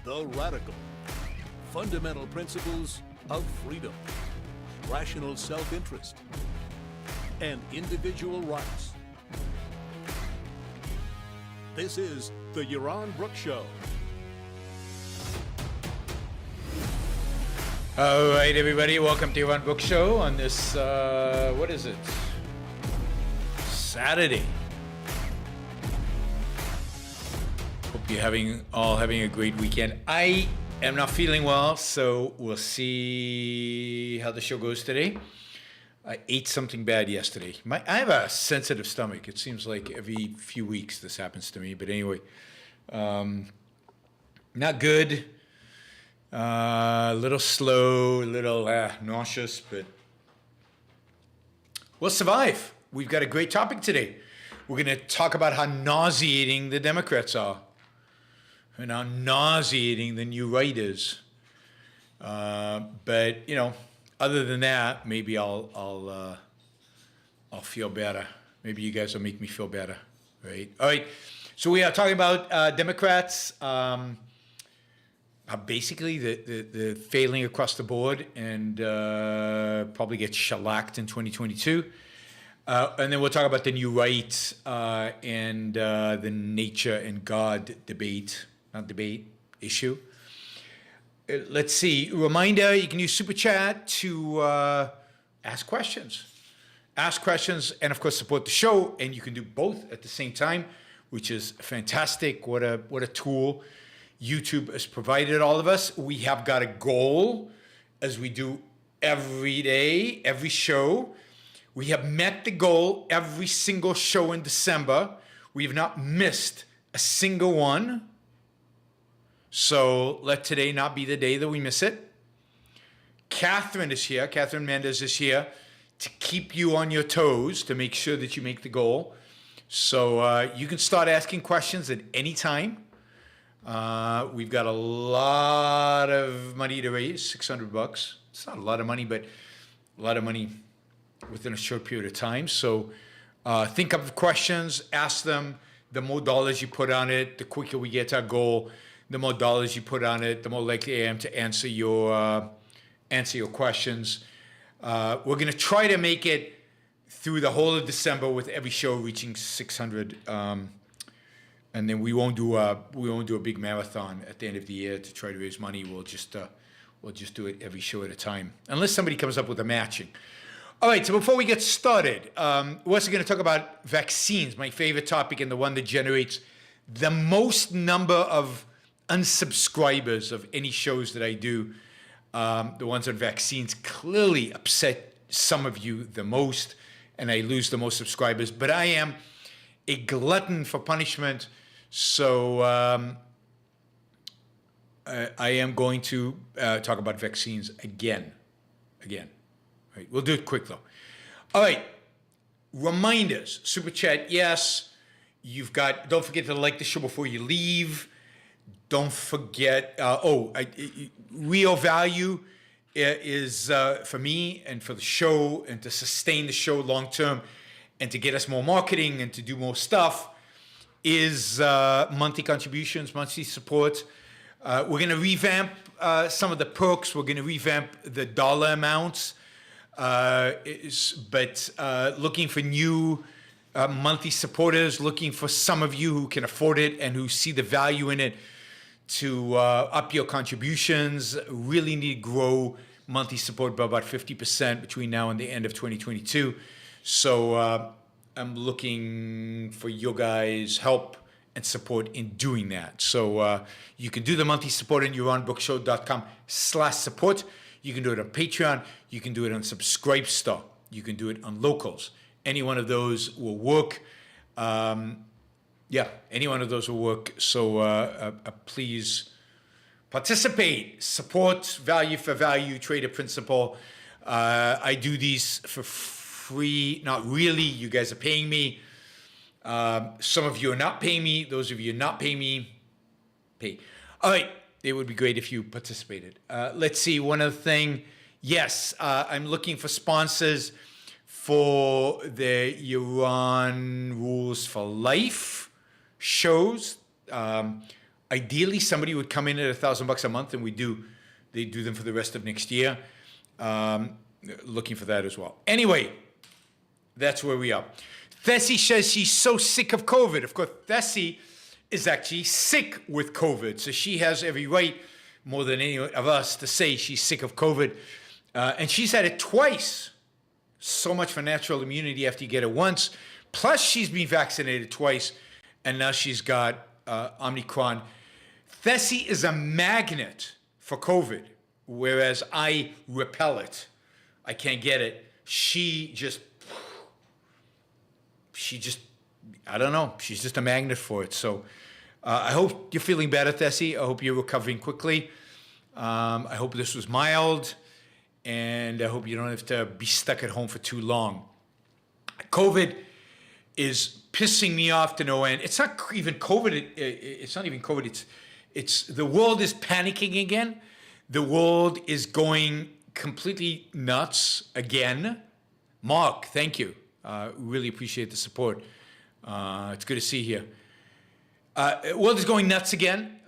The radical, fundamental principles of freedom, rational self-interest, and individual rights. This is the Yaron Brook Show. All right, everybody, welcome to Yaron Brook Show on this, what is it? Saturday. Hope you're all having a great weekend. I am not feeling well, so we'll see how the show goes today. I ate something bad yesterday. I have a sensitive stomach. It seems like every few weeks this happens to me. But anyway, not good. A little slow, a little nauseous, but we'll survive. We've got a great topic today. We're going to talk about how nauseating the Democrats are and how nauseating the new right is. But, you know, other than that, maybe I'll feel better. Maybe you guys will make me feel better, right? All right. So we are talking about Democrats. Basically, the failing across the board and probably get shellacked in 2022. And then we'll talk about the new right and the nature and God issue. Let's see. Reminder, you can use Super Chat to ask questions. Ask questions and, of course, support the show. And you can do both at the same time, which is fantastic. What a tool YouTube has provided all of us. We have got a goal, as we do every day, every show. We have met the goal every single show in December. We have not missed a single one. So let today not be the day that we miss it. Catherine is here. Catherine Mendez is here to keep you on your toes, to make sure that you make the goal. So you can start asking questions at any time. We've got a lot of money to raise, $600. It's not a lot of money, but a lot of money within a short period of time. So think of questions, ask them. The more dollars you put on it, the quicker we get to our goal. The more dollars you put on it, the more likely I am to answer your questions. We're going to try to make it through the whole of December with every show reaching 600. And then we won't do a big marathon at the end of the year to try to raise money. We'll just do it every show at a time, unless somebody comes up with a matching. All right. So before we get started, we're also going to talk about vaccines, my favorite topic and the one that generates the most number of unsubscribers of any shows that I do. The ones on vaccines clearly upset some of you the most, and I lose the most subscribers. But I am a glutton for punishment, so I am going to talk about vaccines again. All right, we'll do it quick though. All right, reminders, Super Chat, yes. Don't forget to like the show before you leave. Don't forget, real value is for me and for the show and to sustain the show long term and to get us more marketing and to do more stuff is monthly contributions, monthly support. We're going to revamp some of the perks. We're going to revamp the dollar amounts. But looking for new monthly supporters, looking for some of you who can afford it and who see the value in it to up your contributions. Really need to grow monthly support by about 50% between now and the end of 2022. So I'm looking for your guys' help and support in doing that. So you can do the monthly support on yaronbrookshow.com/support. You can do it on Patreon. You can do it on Subscribestar. You can do it on Locals. Any one of those will work. Any one of those will work. So please participate, support, value for value, trade a principle. I do these for free. Not really. You guys are paying me. Some of you are not paying me. Those of you not paying me, pay. All right. It would be great if you participated. Let's see. One other thing. Yes, I'm looking for sponsors for the Yaron Rules for Life shows. I Ideally, somebody would come in at $1,000 a month, and they do them for the rest of next year. Looking for that as well. Anyway, that's where we are. Tessie says she's so sick of COVID. Of course, Tessie is actually sick with COVID, so she has every right, more than any of us, to say she's sick of COVID. And she's had it twice. So much for natural immunity after you get it once. Plus, she's been vaccinated twice, and now she's got Omicron. Tessie is a magnet for COVID, whereas I repel it. I can't get it. She just, I don't know. She's just a magnet for it. So I hope you're feeling better, Tessie. I hope you're recovering quickly. I hope this was mild, and I hope you don't have to be stuck at home for too long. COVID is pissing me off to no end. It's not even COVID. It's not even COVID. It's the world is panicking again. The world is going completely nuts again. Mark, thank you. Really appreciate the support. It's good to see you here. World is going nuts again.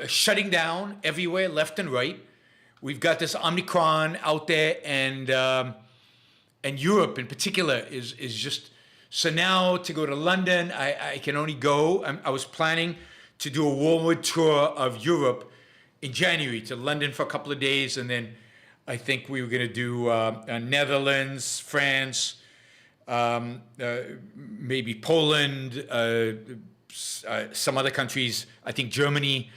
Shutting down everywhere, left and right. We've got this Omicron out there, and Europe in particular is just. So now to go to London, I can only go. I was planning to do a worldwide tour of Europe in January, to London for a couple of days, and then I think we were going to do Netherlands, France, maybe Poland, some other countries, I think Germany,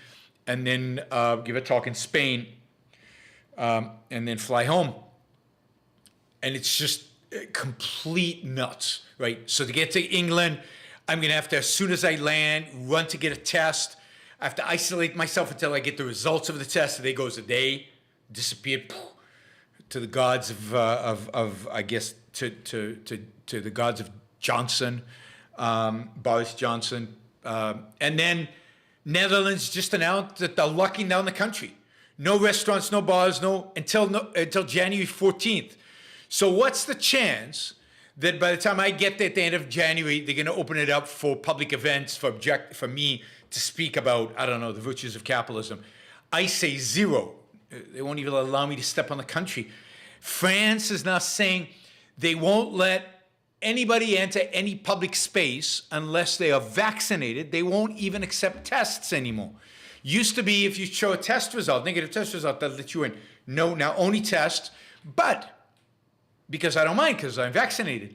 and then give a talk in Spain, and then fly home. And it's just complete nuts, right? So to get to England, I'm going to have to, as soon as I land, run to get a test. I have to isolate myself until I get the results of the test. There goes a day, disappeared to the gods of I guess, to the gods of Johnson, Boris Johnson. And then Netherlands just announced that they're locking down the country. No restaurants, no bars, until January 14th. So what's the chance that by the time I get there at the end of January, they're going to open it up for public events, for me to speak about, I don't know, the virtues of capitalism? I say zero. They won't even allow me to step on the country. France is now saying they won't let anybody enter any public space unless they are vaccinated. They won't even accept tests anymore. Used to be if you show a test result, negative test result, they'll let you in. No, now only tests. But because I don't mind, because I'm vaccinated,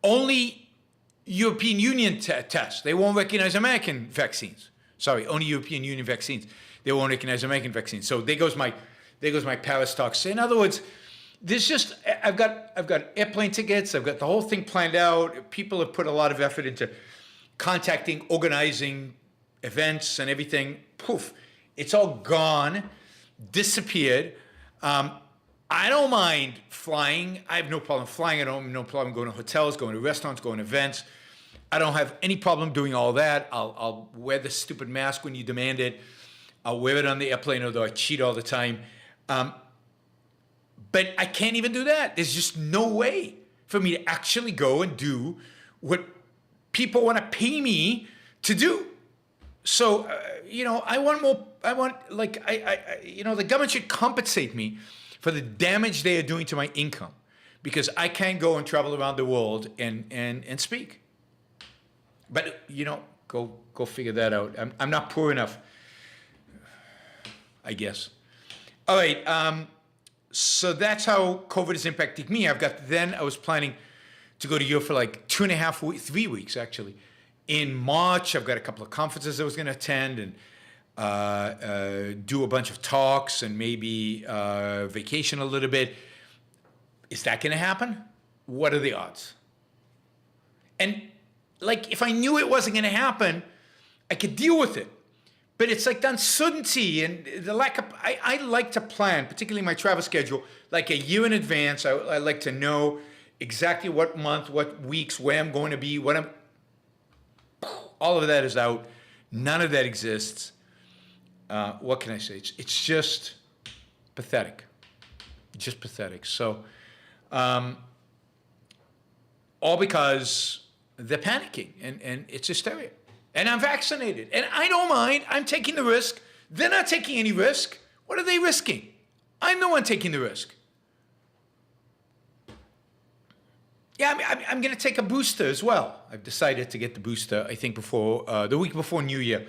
only European Union tests. They won't recognize American vaccines. Sorry, only European Union vaccines. They won't recognize American vaccines. So there goes my Paris talks. In other words, there's just, I've got airplane tickets. I've got the whole thing planned out. People have put a lot of effort into contacting, organizing events and everything. Poof, it's all gone, disappeared. I don't mind flying. I have no problem flying. I don't have no problem going to hotels, going to restaurants, going to events. I don't have any problem doing all that. I'll wear the stupid mask when you demand it. I'll wear it on the airplane, although I cheat all the time. But I can't even do that. There's just no way for me to actually go and do what people want to pay me to do. So, I want more. I want, the government should compensate me for the damage they are doing to my income, because I can't go and travel around the world and speak. But go figure that out. I'm not poor enough, I guess. All right. So that's how COVID is impacting me. I was planning to go to Europe for like 2.5 weeks, 3 weeks actually. In March, I've got a couple of conferences I was going to attend and do a bunch of talks and maybe vacation a little bit. Is that going to happen? What are the odds? And if I knew it wasn't going to happen, I could deal with it. But it's like the uncertainty and the lack of, I like to plan, particularly my travel schedule, like a year in advance. I like to know exactly what month, what weeks, where I'm going to be, all of that is out. None of that exists. What can I say? It's just pathetic. Just pathetic. So, all because they're panicking and it's hysteria. And I'm vaccinated. And I don't mind. I'm taking the risk. They're not taking any risk. What are they risking? I'm the one taking the risk. Yeah, I'm going to take a booster as well. I've decided to get the booster, I think, before the week before New Year.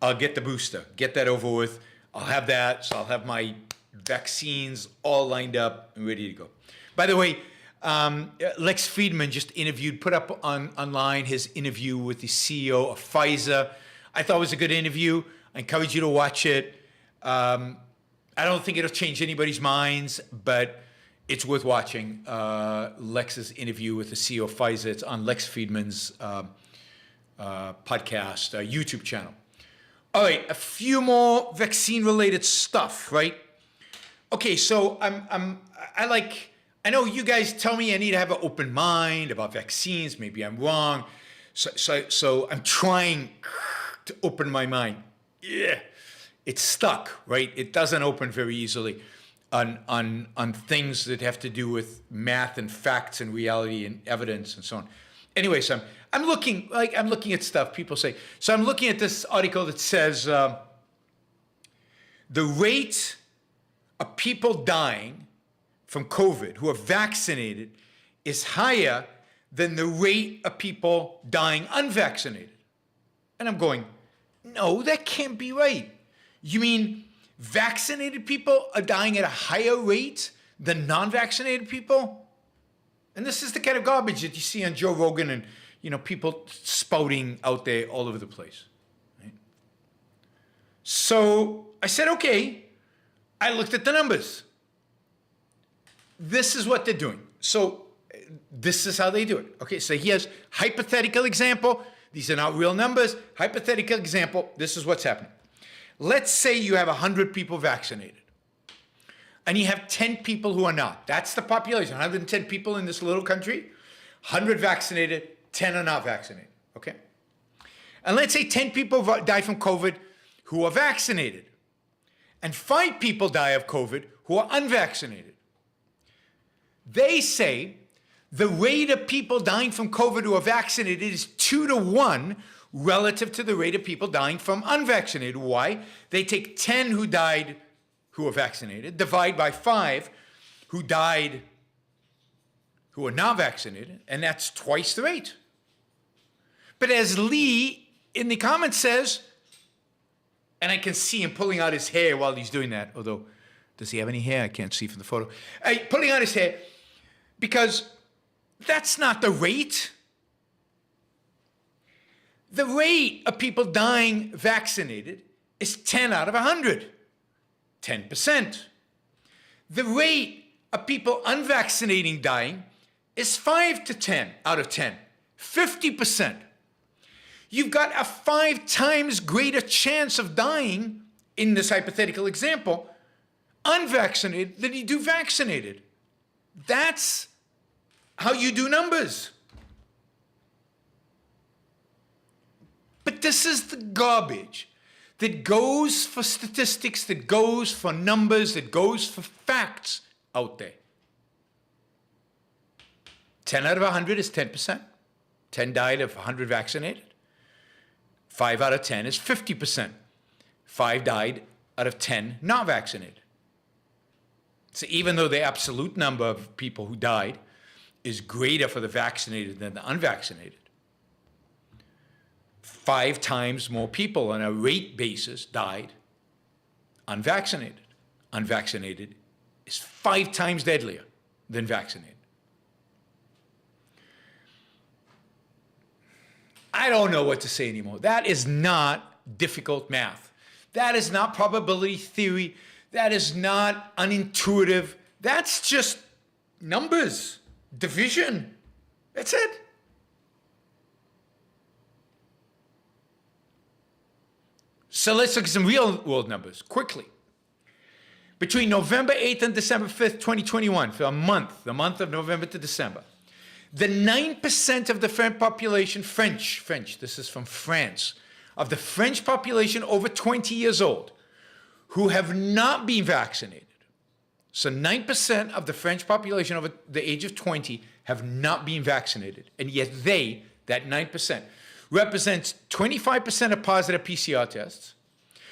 I'll get the booster, get that over with. I'll have that, so I'll have my vaccines all lined up and ready to go. By the way, Lex Friedman just put up online his interview with the CEO of Pfizer. I thought it was a good interview. I encourage you to watch it. I don't think it'll change anybody's minds, but it's worth watching. Lex's interview with the CEO of Pfizer. It's on Lex Friedman's podcast, YouTube channel. All right, a few more vaccine-related stuff, right? Okay, so I know you guys tell me I need to have an open mind about vaccines. Maybe I'm wrong. So I'm trying to open my mind. Yeah, it's stuck, right? It doesn't open very easily on things that have to do with math and facts and reality and evidence and so on. Anyway, so I'm looking at stuff people say. So I'm looking at this article that says the rate of people dying from COVID who are vaccinated is higher than the rate of people dying unvaccinated. And I'm going, no, that can't be right. You mean vaccinated people are dying at a higher rate than non-vaccinated people? And this is the kind of garbage that you see on Joe Rogan and, people spouting out there all over the place. Right? So I said, okay. I looked at the numbers. This is what they're doing. So this is how they do it. Okay, so here's hypothetical example. These are not real numbers. Hypothetical example. This is what's happening. Let's say you have 100 people vaccinated. And you have 10 people who are not. That's the population. 110 people in this little country. 100 vaccinated, 10 are not vaccinated. Okay? And let's say 10 people die from COVID who are vaccinated. And 5 people die of COVID who are unvaccinated. They say the rate of people dying from COVID who are vaccinated is 2 to 1 relative to the rate of people dying from unvaccinated. Why? They take 10 who died who are vaccinated, divide by 5 who died who are not vaccinated, and that's twice the rate. But as Lee in the comments says, and I can see him pulling out his hair while he's doing that, although, does he have any hair? I can't see from the photo. Pulling out his hair, because that's not the rate. The rate of people dying vaccinated is 10 out of 100, 10%. The rate of people unvaccinated dying is 5 to 10 out of 10, 50%. You've got a 5 times greater chance of dying, in this hypothetical example, unvaccinated than you do vaccinated. That's how you do numbers. But this is the garbage that goes for statistics, that goes for numbers, that goes for facts out there. 10 out of 100 is 10%. 10 died of 100 vaccinated. 5 out of 10 is 50%. 5 died out of 10 not vaccinated. So even though the absolute number of people who died is greater for the vaccinated than the unvaccinated, 5 times more people on a rate basis died unvaccinated. Unvaccinated is 5 times deadlier than vaccinated. I don't know what to say anymore. That is not difficult math. That is not probability theory. That is not unintuitive. That's just numbers, division. That's it. So let's look at some real world numbers quickly. Between November 8th and December 5th, 2021, for a month, the month of November to December, the 9% of the French population, French, this is from France, of the French population over 20 years old who have not been vaccinated. So 9% of the French population over the age of 20 have not been vaccinated. And yet they, that 9%, represents 25% of positive PCR tests,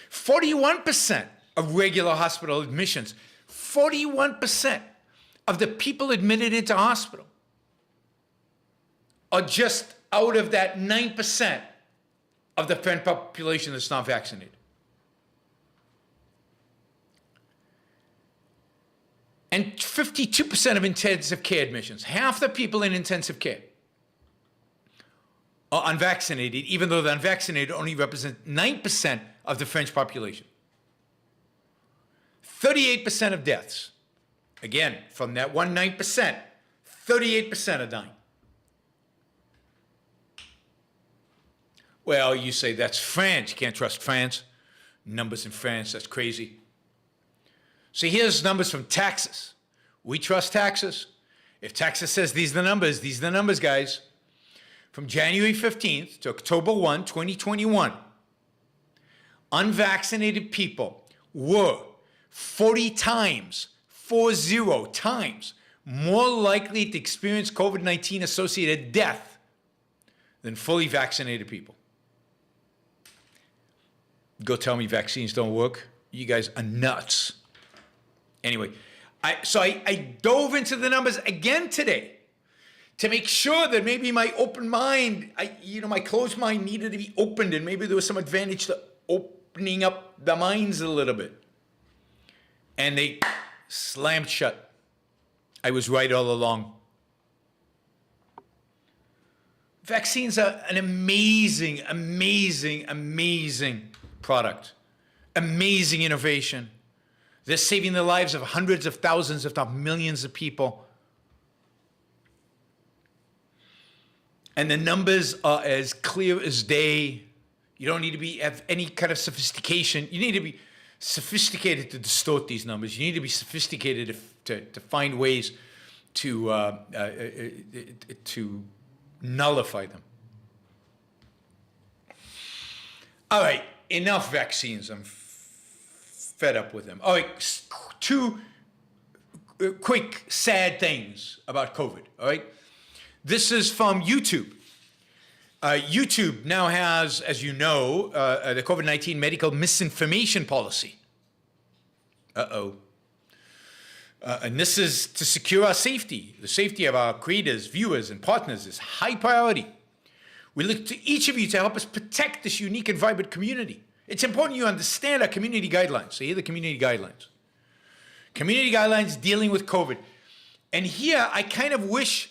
41% of regular hospital admissions, 41% of the people admitted into hospital are just out of that 9% of the French population that's not vaccinated. And 52% of intensive care admissions, half the people in intensive care are unvaccinated, even though the unvaccinated only represent 9% of the French population. 38% of deaths, again, from that 9%, 38% are dying. Well, you say that's France. You can't trust France. Numbers in France, that's crazy. So here's numbers from Texas. We trust Texas. If Texas says these are the numbers, guys. From January 15th to October 1, 2021, unvaccinated people were 40 times more likely to experience COVID-19 associated death than fully vaccinated people. Go tell me vaccines don't work. You guys are nuts. Anyway, I dove into the numbers again today to make sure that maybe my open mind, my closed mind needed to be opened, and maybe there was some advantage to opening up the minds a little bit. And they slammed shut. I was right all along. Vaccines are an amazing, amazing, amazing product. Amazing innovation. They're saving the lives of hundreds of thousands, if not millions of people. And the numbers are as clear as day. You don't need to have any kind of sophistication. You need to be sophisticated to distort these numbers. You need to be sophisticated to find ways to nullify them. All right, enough vaccines. I'm fed up with them. All right, two quick sad things about COVID, all right? This is from YouTube. YouTube now has, as you know, the COVID-19 medical misinformation policy. And this is to secure our safety. The safety of our creators, viewers, and partners is high priority. We look to each of you to help us protect this unique and vibrant community. It's important you understand our community guidelines. So here are the community guidelines. Community guidelines dealing with COVID. And here, I kind of wish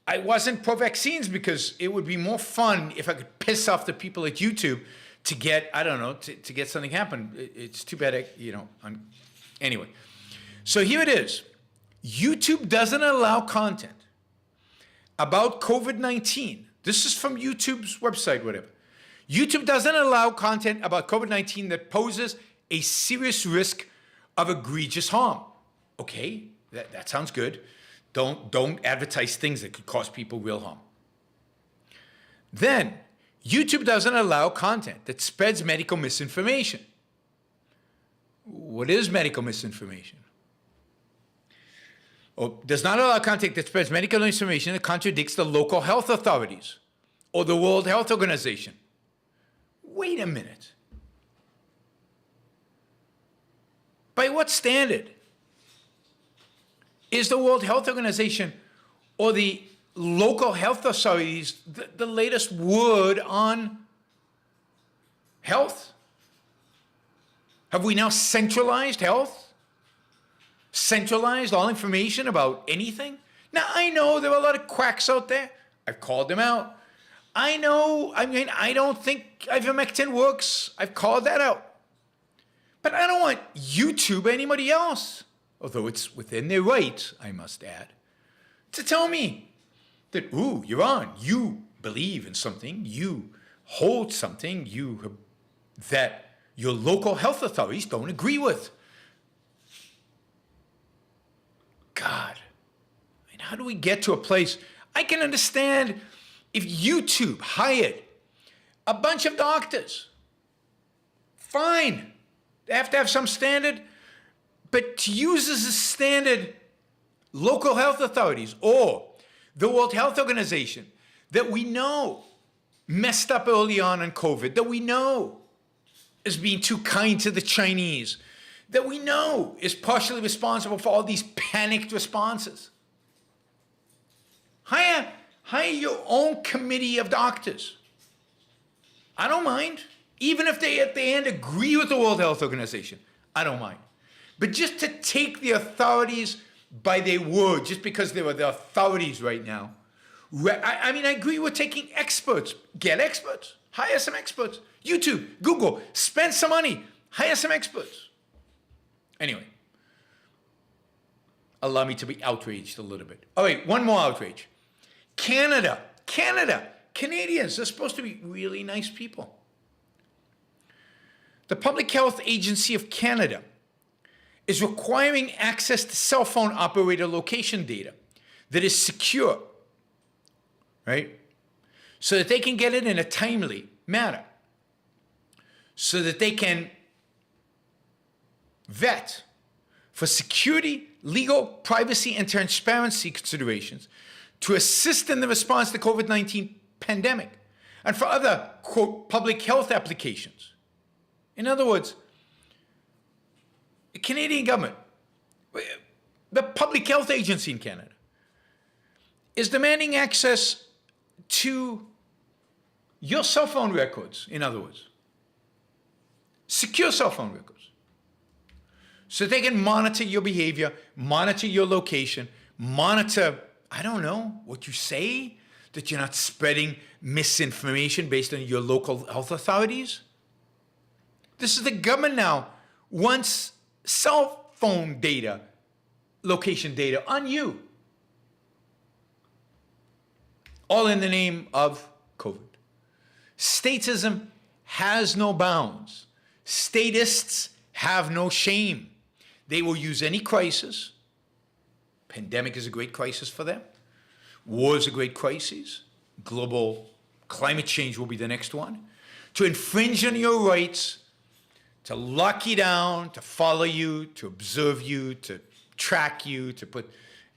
I wasn't pro-vaccines, because it would be more fun if I could piss off the people at YouTube to get, I don't know, to get something happen. It's too bad, anyway. So here it is. YouTube doesn't allow content about COVID-19. This is from YouTube's website, whatever. YouTube doesn't allow content about COVID-19 that poses a serious risk of egregious harm. Okay, that sounds good. Don't advertise things that could cause people real harm. Then, YouTube doesn't allow content that spreads medical misinformation. What is medical misinformation? Does not allow content that spreads medical information that contradicts the local health authorities or the World Health Organization. Wait a minute. By what standard is the World Health Organization or the local health authorities the latest word on health? Have we now centralized health? Centralized all information about anything? Now, I know there are a lot of quacks out there. I've called them out. I know, I don't think ivermectin works. I've called that out. But I don't want YouTube or anybody else, although it's within their right, I must add, to tell me that, ooh, Yaron, you believe in something, you hold something that your local health authorities don't agree with. God, how do we get to a place? I can understand if YouTube hired a bunch of doctors. Fine. They have to have some standard. But to use as a standard local health authorities or the World Health Organization that we know messed up early on COVID, that we know is being too kind to the Chinese, that we know is partially responsible for all these panicked responses. Hire your own committee of doctors. I don't mind. Even if they at the end agree with the World Health Organization, I don't mind. But just to take the authorities by their word, just because they were the authorities right now. I mean, I agree with taking experts. Get experts. Hire some experts. YouTube, Google, spend some money. Hire some experts. Anyway, allow me to be outraged a little bit. All right, one more outrage. Canada. Canadians, they're supposed to be really nice people. The Public Health Agency of Canada is requiring access to cell phone operator location data that is secure, right? So that they can get it in a timely manner, so that they can vet for security, legal, privacy, and transparency considerations to assist in the response to the COVID-19 pandemic and for other, quote, public health applications. In other words, the Canadian government, the Public Health Agency in Canada, is demanding access to your cell phone records, in other words. Secure cell phone records. So they can monitor your behavior, monitor your location, monitor, I don't know, what you say, that you're not spreading misinformation based on your local health authorities. This is the government now wants cell phone data, location data on you. All in the name of COVID. Statism has no bounds. Statists have no shame. They will use any crisis. Pandemic is a great crisis for them. War is a great crisis. Global climate change will be the next one. To infringe on your rights, to lock you down, to follow you, to observe you, to track you, to put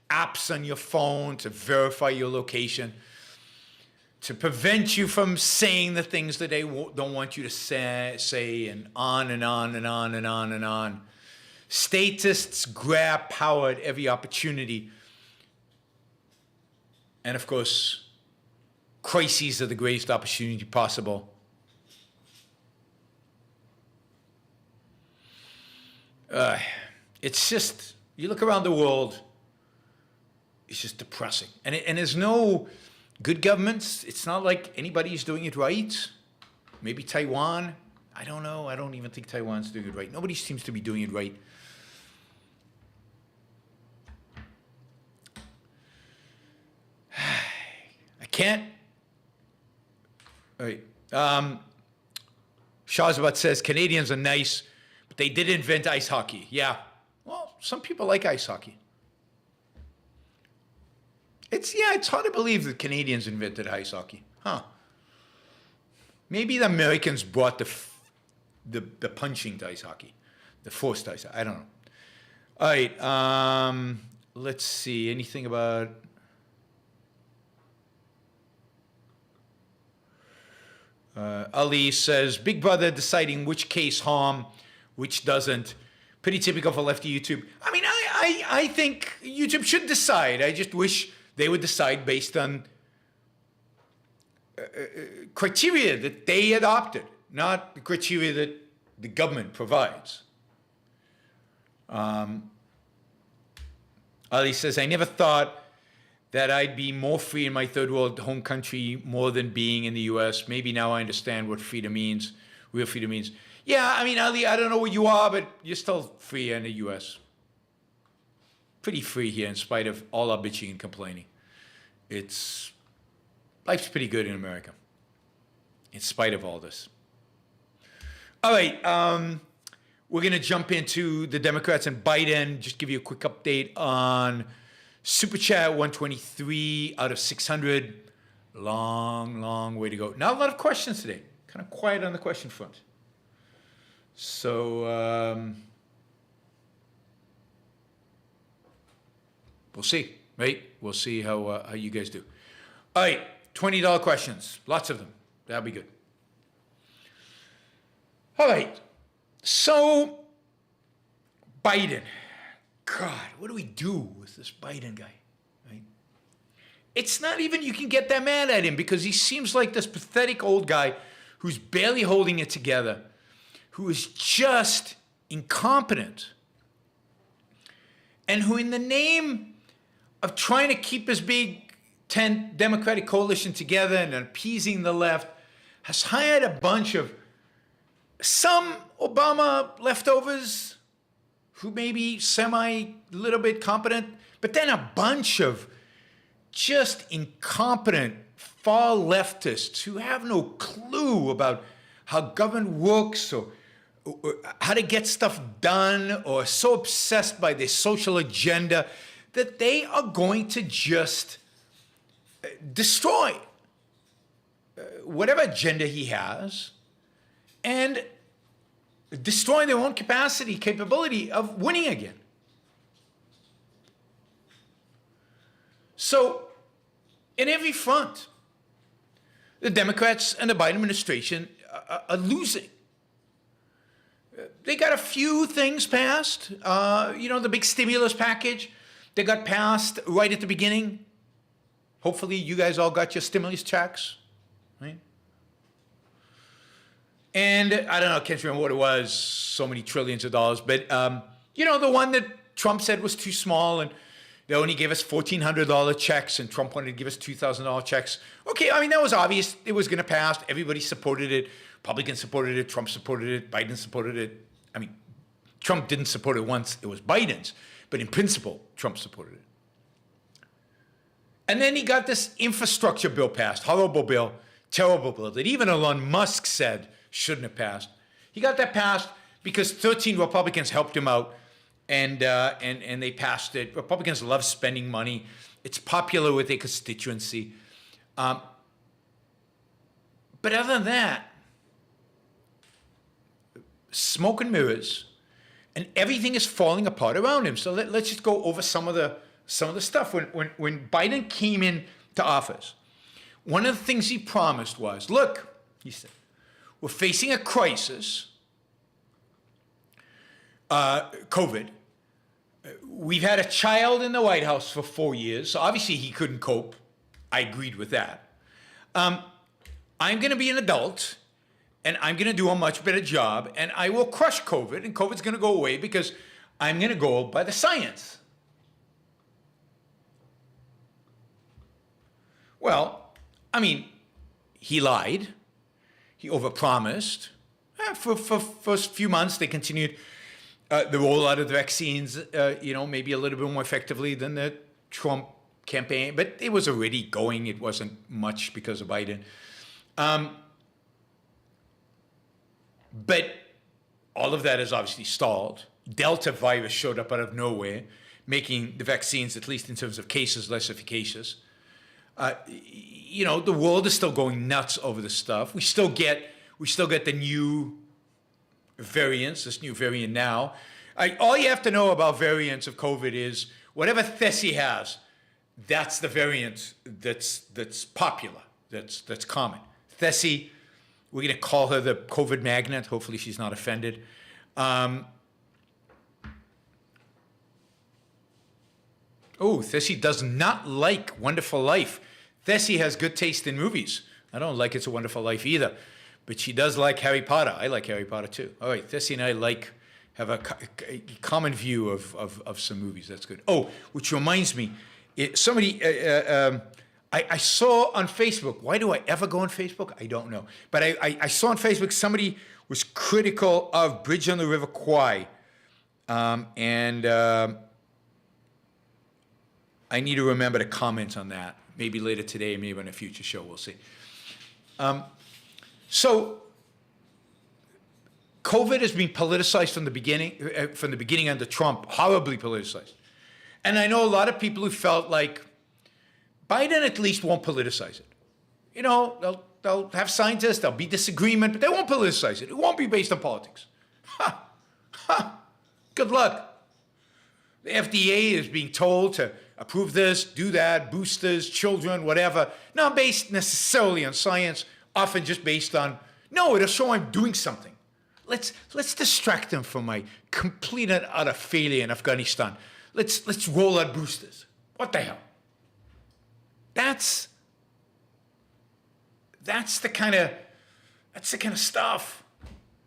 apps on your phone, to verify your location, to prevent you from saying the things that they don't want you to say, and on and on and on and on and on. Statists grab power at every opportunity. And of course, crises are the greatest opportunity possible. It's just, you look around the world, it's just depressing. And there's no good governments. It's not like anybody's doing it right. Maybe Taiwan. I don't know. I don't even think Taiwan's doing it right. Nobody seems to be doing it right. I can't. All right. Shahzabat says Canadians are nice, but they did invent ice hockey. Yeah. Well, some people like ice hockey. It's hard to believe that Canadians invented ice hockey. Huh. Maybe the Americans brought the punching to ice hockey, the forced ice hockey. I don't know. All right. Let's see. Anything about... Ali says, Big Brother deciding which case harm, which doesn't. Pretty typical for lefty YouTube. I mean, I think YouTube should decide. I just wish they would decide based on criteria that they adopted, not the criteria that the government provides. Ali says, I never thought that I'd be more free in my third world home country more than being in the U.S. Maybe now I understand what freedom means, real freedom means. Yeah, I mean, Ali, I don't know where you are, but you're still free in the U.S. Pretty free here in spite of all our bitching and complaining. Life's pretty good in America, in spite of all this. All right, we're going to jump into the Democrats and Biden. Just give you a quick update on Super Chat, 123 out of 600. Long way to go. Not a lot of questions today. Kind of quiet on the question front. So we'll see, right? We'll see how you guys do. All right, $20 questions. Lots of them. That'll be good. All right. So, Biden. God, what do we do with this Biden guy? Right? It's not even you can get that mad at him because he seems like this pathetic old guy who's barely holding it together, who is just incompetent, and who in the name of trying to keep his big 10 Democratic coalition together and appeasing the left has hired a bunch of some Obama leftovers who may be little bit competent, but then a bunch of just incompetent far leftists who have no clue about how government works or how to get stuff done, or so obsessed by their social agenda that they are going to just destroy whatever agenda he has and destroy their own capability of winning again. So, in every front, the Democrats and the Biden administration are losing. They got a few things passed. The big stimulus package that got passed right at the beginning. Hopefully you guys all got your stimulus checks, right? And I don't know, I can't remember what it was, so many trillions of dollars, but the one that Trump said was too small, and they only gave us $1,400 checks, and Trump wanted to give us $2,000 checks. Okay, I mean, that was obvious. It was going to pass. Everybody supported it. Republicans supported it. Trump supported it. Biden supported it. I mean, Trump didn't support it once it was Biden's, but in principle, Trump supported it. And then he got this infrastructure bill passed, horrible bill, terrible bill, that even Elon Musk said shouldn't have passed. He got that passed because 13 Republicans helped him out, and they passed it. Republicans love spending money. It's popular with their constituency. But other than that, smoke and mirrors, and everything is falling apart around him. So let's just go over some of the stuff. When Biden came into office, one of the things he promised was, look, he said, we're facing a crisis, COVID. We've had a child in the White House for 4 years, so obviously he couldn't cope. I agreed with that. I'm going to be an adult, and I'm going to do a much better job, and I will crush COVID, and COVID's going to go away because I'm going to go by the science. Well, I mean, he lied. He overpromised. For a few months, they continued the rollout of the vaccines, maybe a little bit more effectively than the Trump campaign, but it was already going. It wasn't much because of Biden. But all of that is obviously stalled. Delta virus showed up out of nowhere, making the vaccines, at least in terms of cases, less efficacious. The world is still going nuts over this stuff. We still get the new variants, this new variant now. All you have to know about variants of COVID is whatever Thessie has, that's the variant that's popular, that's common. Thessie, we're going to call her the COVID magnet. Hopefully she's not offended. Thessie does not like Wonderful Life. Thessie has good taste in movies. I don't like It's a Wonderful Life either. But she does like Harry Potter. I like Harry Potter too. All right, Thessie and I have a common view of some movies. That's good. Oh, which reminds me, I saw on Facebook, why do I ever go on Facebook? I don't know. But I saw on Facebook somebody was critical of Bridge on the River Kwai. I need to remember to comment on that. Maybe later today, maybe on a future show, we'll see. So COVID has been politicized from the beginning under Trump, horribly politicized. And I know a lot of people who felt like Biden at least won't politicize it. They'll have scientists, there'll be disagreement, but they won't politicize it. It won't be based on politics. Good luck. The FDA is being told to approve this, do that, boosters, children, whatever. Not based necessarily on science, often just based on, no, it'll show I'm doing something. Let's distract them from my complete and utter failure in Afghanistan. Let's roll out boosters. What the hell? That's the kind of stuff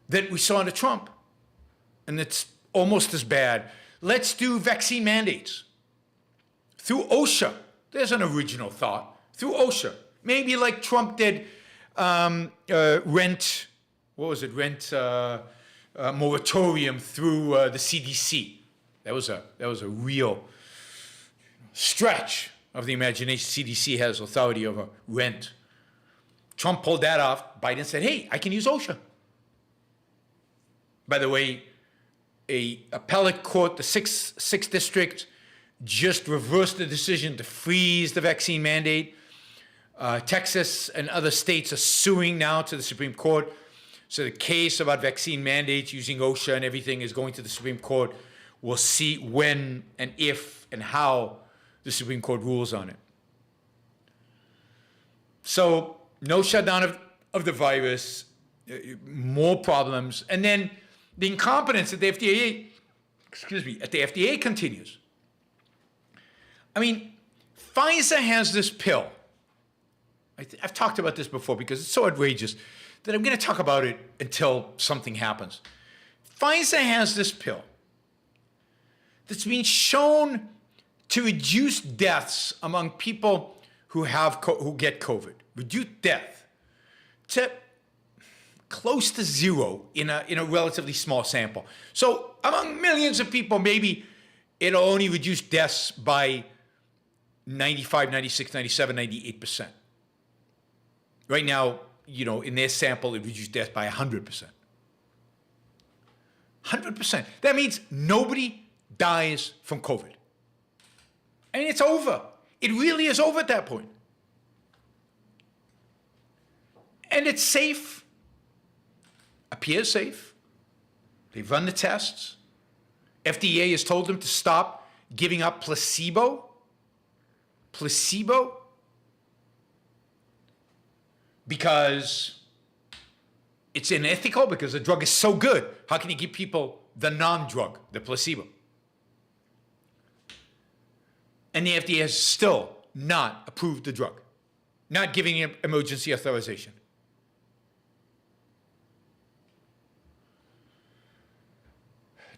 that we saw under Trump. And it's almost as bad. Let's do vaccine mandates. Through OSHA. There's an original thought. Through OSHA. Maybe like Trump did rent moratorium through the CDC. That was a real stretch of the imagination. CDC has authority over rent. Trump pulled that off. Biden said, hey, I can use OSHA. By the way, a appellate court, the sixth district, just reversed the decision to freeze the vaccine mandate. Texas and other states are suing now to the Supreme Court. So the case about vaccine mandates using OSHA and everything is going to the Supreme Court. We'll see when and if and how the Supreme Court rules on it. So no shutdown of the virus, more problems. And then the incompetence at the FDA continues. I mean, Pfizer has this pill. I've talked about this before because it's so outrageous that I'm going to talk about it until something happens. Pfizer has this pill that's been shown to reduce deaths among people who get COVID. Reduce death to close to zero in a relatively small sample. So among millions of people, maybe it'll only reduce deaths by 95, 96, 97, 98%. Right now, in their sample, it reduced death by 100%. 100%. That means nobody dies from COVID. I mean, it's over. It really is over at that point. And it's safe. Appears safe. They've run the tests. FDA has told them to stop giving up placebo. Placebo? Because it's unethical, because the drug is so good. How can you give people the non-drug, the placebo? And the FDA has still not approved the drug, not giving it emergency authorization.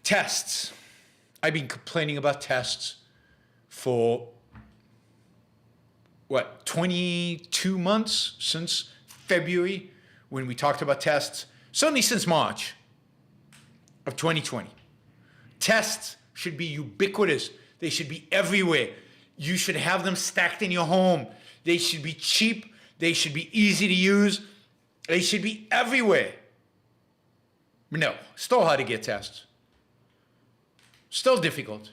Tests. I've been complaining about tests for 22 months since February when we talked about tests, certainly since March of 2020. Tests should be ubiquitous. They should be everywhere. You should have them stacked in your home. They should be cheap. They should be easy to use. They should be everywhere. No, still hard to get tests. Still difficult,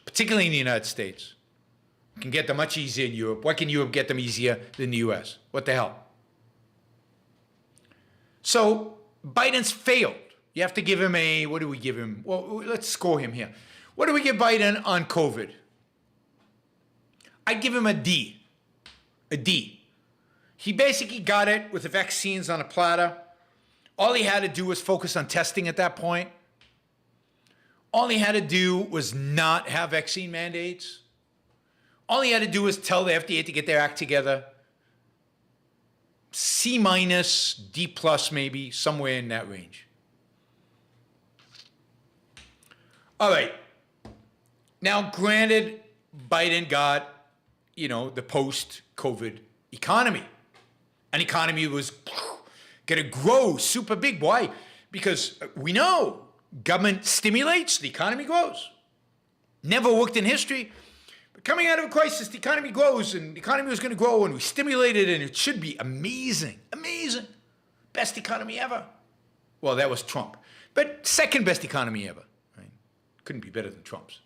particularly in the United States. You can get them much easier in Europe. Why can Europe get them easier than the US? What the hell? So Biden's failed. You have to give him what do we give him? Well, let's score him here. What do we give Biden on COVID? I give him a D. A D. He basically got it with the vaccines on a platter. All he had to do was focus on testing at that point. All he had to do was not have vaccine mandates. All he had to do was tell the FDA to get their act together. C minus, D plus maybe, somewhere in that range. All right. Now, granted, Biden got, the post-COVID economy. An economy was going to grow super big. Why? Because we know government stimulates, the economy grows. Never worked in history. But coming out of a crisis, the economy grows, and the economy was going to grow, and we stimulated it, and it should be amazing. Amazing. Best economy ever. Well, that was Trump. But second best economy ever. Right? Couldn't be better than Trump's.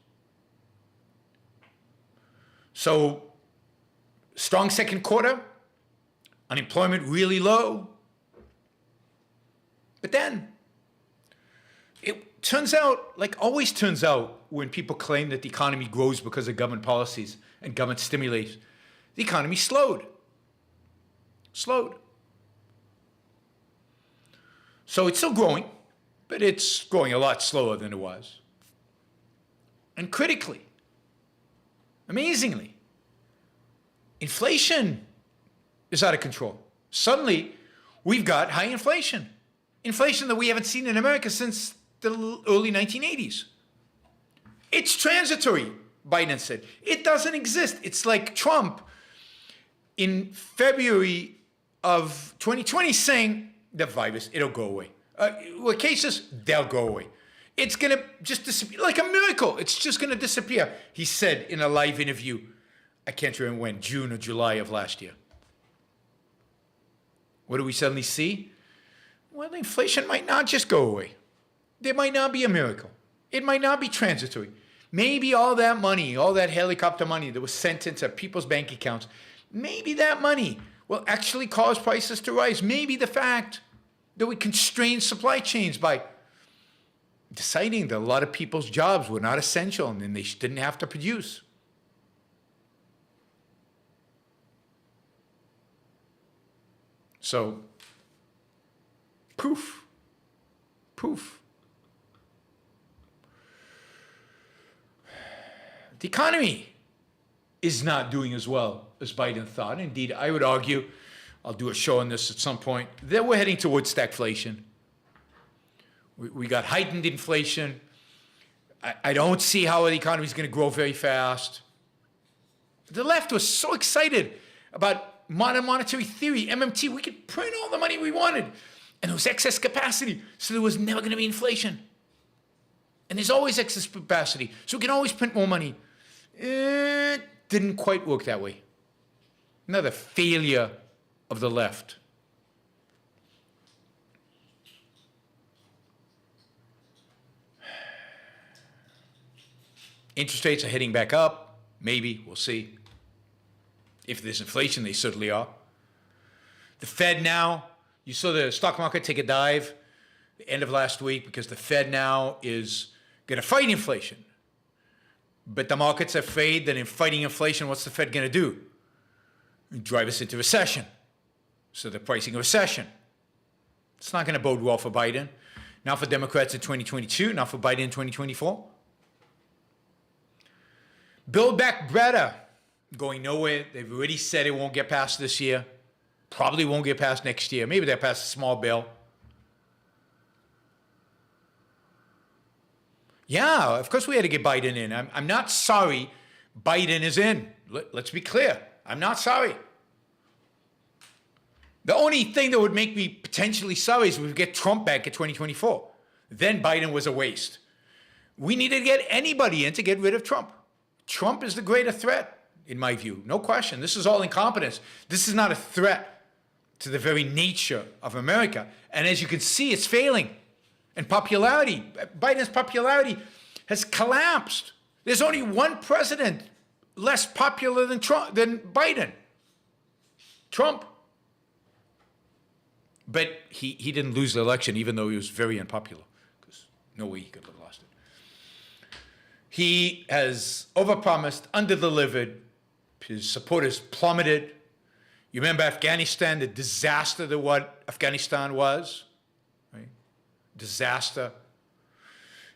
So, strong second quarter, unemployment really low. But then, it turns out, like always turns out, when people claim that the economy grows because of government policies and government stimulation, the economy slowed. Slowed. So it's still growing, but it's growing a lot slower than it was. And critically, amazingly, inflation is out of control. Suddenly, we've got high inflation. Inflation that we haven't seen in America since the early 1980s. It's transitory, Biden said. It doesn't exist. It's like Trump in February of 2020 saying, the virus, it'll go away. Cases, they'll go away. It's going to just disappear, like a miracle. It's just going to disappear, he said in a live interview. I can't remember when, June or July of last year. What do we suddenly see? Well, inflation might not just go away. There might not be a miracle. It might not be transitory. Maybe all that money, all that helicopter money that was sent into people's bank accounts, maybe that money will actually cause prices to rise. Maybe the fact that we constrained supply chains by deciding that a lot of people's jobs were not essential and then they didn't have to produce. So, poof, poof. The economy is not doing as well as Biden thought. Indeed, I would argue, I'll do a show on this at some point, that we're heading towards stagflation. We got heightened inflation. I don't see how the economy is going to grow very fast. The left was so excited about modern monetary theory, MMT. We could print all the money we wanted. And there was excess capacity, so there was never going to be inflation. And there's always excess capacity, so we can always print more money. It didn't quite work that way. Another failure of the left. Interest rates are heading back up. Maybe, we'll see. If there's inflation, they certainly are. The Fed now, you saw the stock market take a dive the end of last week because the Fed now is going to fight inflation. But the market's afraid that in fighting inflation, what's the Fed going to do? Drive us into recession. So they're pricing a recession. It's not going to bode well for Biden. Not for Democrats in 2022, not for Biden in 2024. Build Back Better, going nowhere. They've already said it won't get passed this year. Probably won't get passed next year. Maybe they'll pass a small bill. Yeah, of course we had to get Biden in. I'm not sorry Biden is in. Let's be clear. I'm not sorry. The only thing that would make me potentially sorry is if we get Trump back in 2024. Then Biden was a waste. We needed to get anybody in to get rid of Trump. Trump is the greater threat, in my view. No question. This is all incompetence. This is not a threat to the very nature of America. And as you can see, it's failing. And popularity, Biden's popularity has collapsed. There's only one president less popular than Biden. Trump. But he didn't lose the election, even though he was very unpopular, because no way he could have lost it. He has overpromised, underdelivered. His supporters plummeted. You remember Afghanistan, the disaster that what Afghanistan was? Right? Disaster.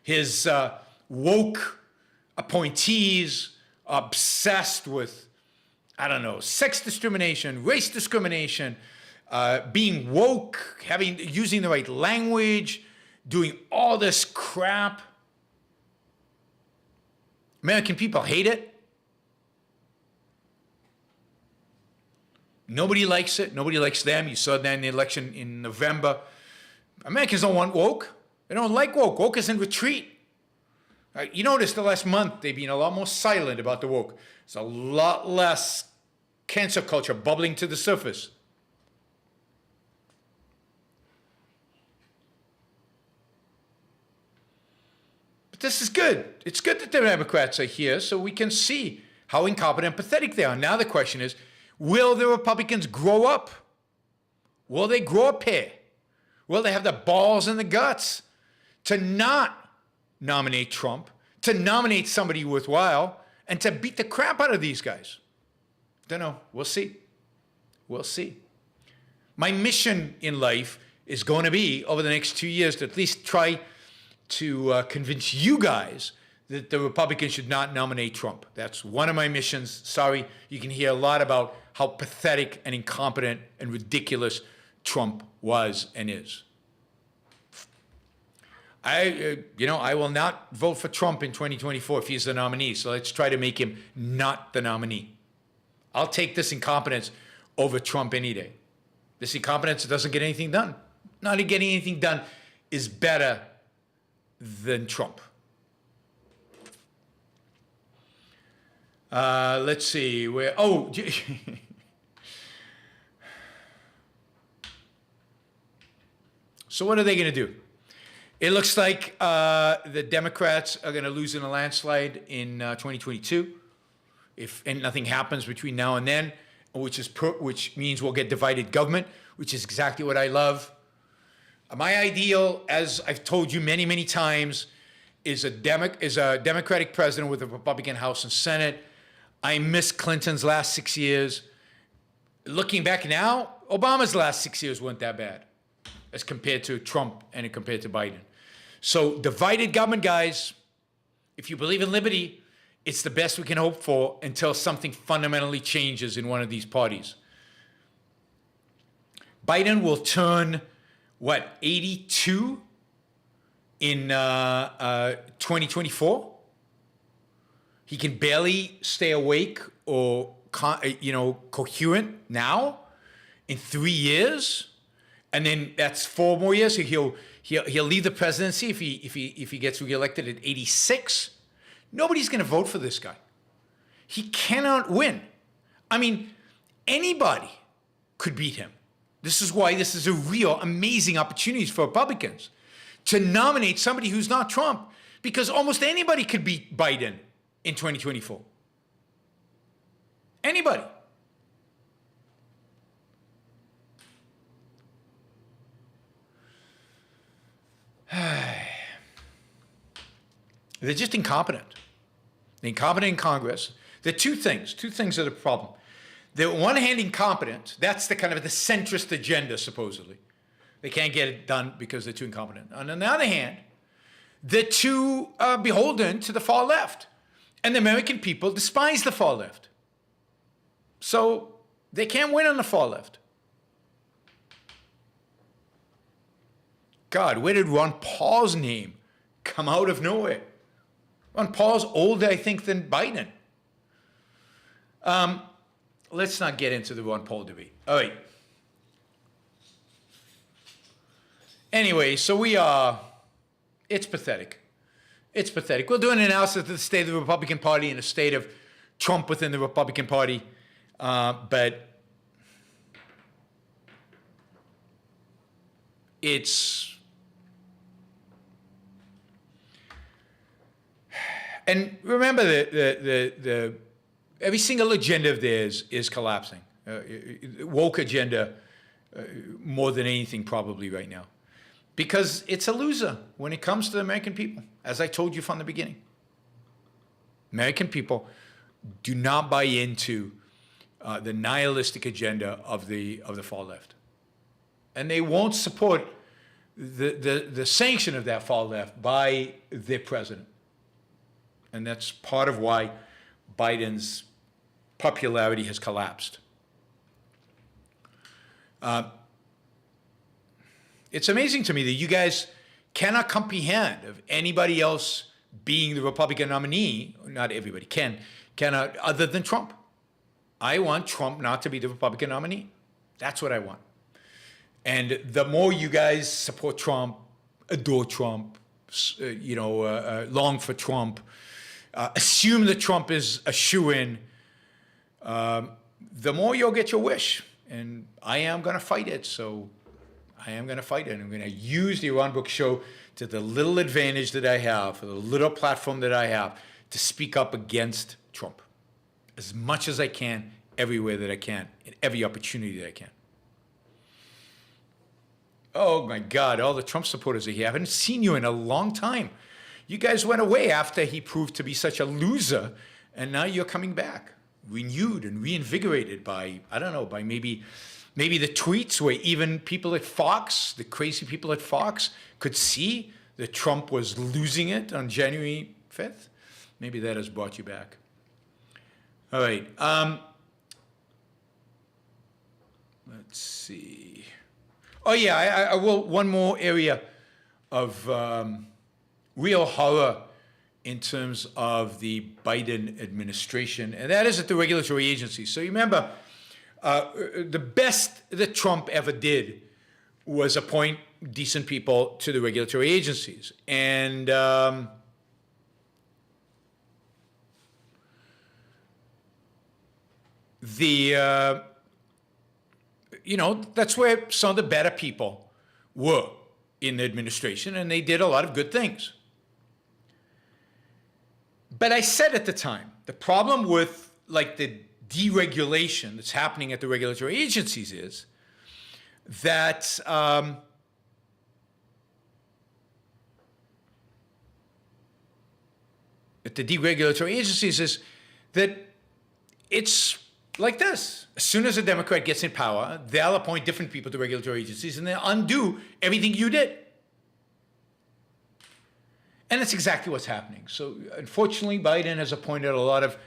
His woke appointees obsessed with, I don't know, sex discrimination, race discrimination, being woke, using the right language, doing all this crap. American people hate it. Nobody likes it. Nobody likes them. You saw that in the election in November. Americans don't want woke. They don't like woke. Woke is in retreat. You notice the last month they've been a lot more silent about the woke. There's a lot less cancel culture bubbling to the surface. But this is good. It's good that the Democrats are here so we can see how incompetent and pathetic they are. Now the question is, will the Republicans grow up? Will they grow a pair? Will they have the balls and the guts to not nominate Trump, to nominate somebody worthwhile, and to beat the crap out of these guys? Don't know. We'll see. We'll see. My mission in life is going to be over the next 2 years to at least try to convince you guys that the Republicans should not nominate Trump. That's one of my missions. Sorry, you can hear a lot about how pathetic and incompetent and ridiculous Trump was and is. I will not vote for Trump in 2024 if he's the nominee. So let's try to make him not the nominee. I'll take this incompetence over Trump any day. This incompetence doesn't get anything done. Not getting anything done is better than Trump. Let's see where. Oh, so what are they going to do? It looks like the Democrats are going to lose in a landslide in 2022 if nothing happens between now and then, which means we'll get divided government, which is exactly what I love. My ideal, as I've told you many, many times, is a Democratic president with a Republican House and Senate. I miss Clinton's last 6 years. Looking back now, Obama's last 6 years weren't that bad as compared to Trump and compared to Biden. So divided government, guys, if you believe in liberty, it's the best we can hope for until something fundamentally changes in one of these parties. Biden will turn, 82 in 2024? He can barely stay awake or, coherent now in 3 years. And then that's 4 more years. So he'll leave the presidency if he gets reelected at 86. Nobody's going to vote for this guy. He cannot win. I mean, anybody could beat him. This is why this is a real amazing opportunity for Republicans to nominate somebody who's not Trump, because almost anybody could beat Biden in 2024. Anybody. They're just incompetent. They're incompetent in Congress. There are two things are the problem. They're on one hand incompetent. That's the kind of the centrist agenda, supposedly. They can't get it done because they're too incompetent. On the other hand, they're too beholden to the far left. And the American people despise the far left. So they can't win on the far left. God, where did Ron Paul's name come out of nowhere? Ron Paul's older, I think, than Biden. Let's not get into the Ron Paul debate. All right. Anyway, so it's pathetic. It's pathetic. We'll do an analysis of the state of the Republican Party and the state of Trump within the Republican Party. But it's... And remember, the every single agenda of theirs is collapsing. Woke agenda more than anything probably right now. Because it's a loser when it comes to the American people, as I told you from the beginning. American people do not buy into the nihilistic agenda of the far left. And they won't support the sanction of that far left by their president. And that's part of why Biden's popularity has collapsed. It's amazing to me that you guys cannot comprehend of anybody else being the Republican nominee. Not everybody cannot, other than Trump. I want Trump not to be the Republican nominee. That's what I want. And the more you guys support Trump, adore Trump, long for Trump, assume that Trump is a shoo-in, the more you'll get your wish. And I am going to fight it, so I am going to fight it. I'm going to use the Yaron Brook Show to the little advantage that I have, the little platform that I have, to speak up against Trump as much as I can, everywhere that I can, in every opportunity that I can. Oh, my God, all the Trump supporters are here. I haven't seen you in a long time. You guys went away after he proved to be such a loser, and now you're coming back, renewed and reinvigorated by, I don't know, by maybe Maybe the tweets where even people at Fox, the crazy people at Fox, could see that Trump was losing it on January 5th. Maybe that has brought you back. All right. Let's see. Oh, yeah, I will. One more area of real horror in terms of the Biden administration, and that is at the regulatory agencies. So you remember, the best that Trump ever did was appoint decent people to the regulatory agencies. And that's where some of the better people were in the administration, and they did a lot of good things. But I said at the time, the problem with like the deregulation that's happening at the regulatory agencies is that at the deregulatory agencies is that it's like this. As soon as a Democrat gets in power, they'll appoint different people to regulatory agencies and they'll undo everything you did. And that's exactly what's happening. So unfortunately, Biden has appointed a lot of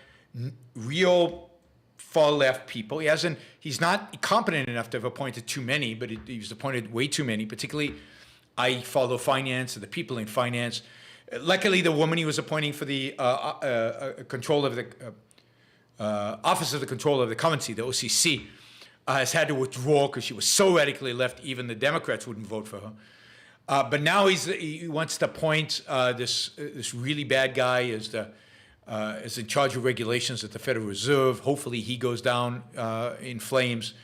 real far-left people. He's not competent enough to have appointed too many, but he's appointed way too many. Particularly, I follow finance and the people in finance. Luckily, the woman he was appointing for the control of the Office of the Control of the Currency, the OCC, has had to withdraw because she was so radically left, even the Democrats wouldn't vote for her. But now he wants to appoint this really bad guy as in charge of regulations at the Federal Reserve. Hopefully he goes down in flames.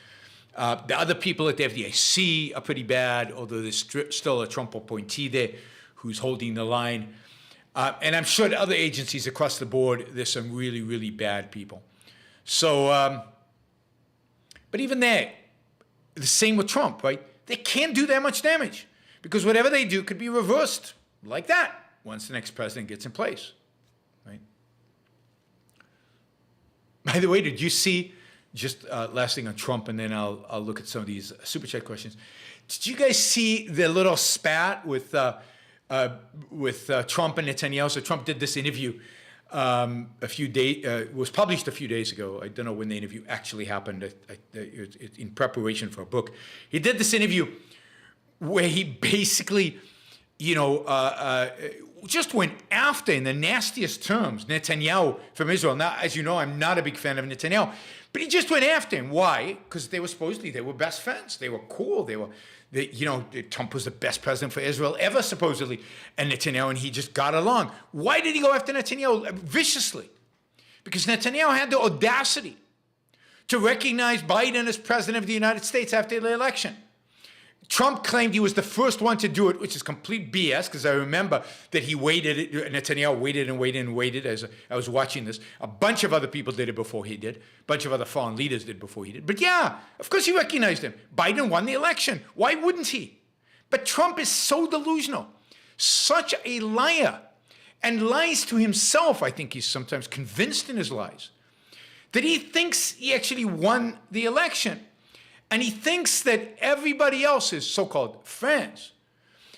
The other people at the FDIC are pretty bad, although there's still a Trump appointee there who's holding the line. And I'm sure at other agencies across the board, there's some really, really bad people. So, but even there, the same with Trump, right? They can't do that much damage because whatever they do could be reversed like that once the next president gets in place, right? By the way, did you see, just last thing on Trump, and then I'll look at some of these Super Chat questions. Did you guys see the little spat with Trump and Netanyahu? So Trump did this interview was published a few days ago. I don't know when the interview actually happened. In preparation for a book. He did this interview where he basically, just went after, in the nastiest terms, Netanyahu from Israel. Now, as you know, I'm not a big fan of Netanyahu, but he just went after him. Why? Because they were best friends. They were cool. Trump was the best president for Israel ever, supposedly, and Netanyahu and he just got along. Why did he go after Netanyahu viciously? Because Netanyahu had the audacity to recognize Biden as president of the United States after the election. Trump claimed he was the first one to do it, which is complete BS, because I remember that Netanyahu waited as I was watching this. A bunch of other people did it before he did. A bunch of other foreign leaders did before he did. But yeah, of course he recognized him. Biden won the election. Why wouldn't he? But Trump is so delusional, such a liar, and lies to himself. I think he's sometimes convinced in his lies, that he thinks he actually won the election. And he thinks that everybody else is so-called friends.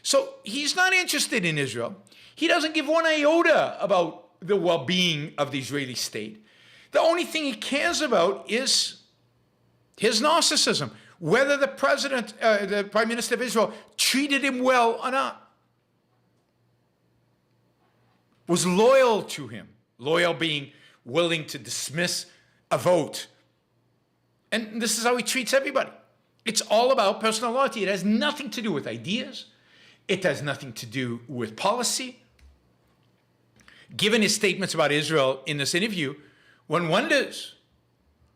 So he's not interested in Israel. He doesn't give one iota about the well-being of the Israeli state. The only thing he cares about is his narcissism, whether the Prime Minister of Israel treated him well or not, was loyal to him, loyal being willing to dismiss a vote. And this is how he treats everybody. It's all about personal loyalty. It has nothing to do with ideas. It has nothing to do with policy. Given his statements about Israel in this interview, one wonders.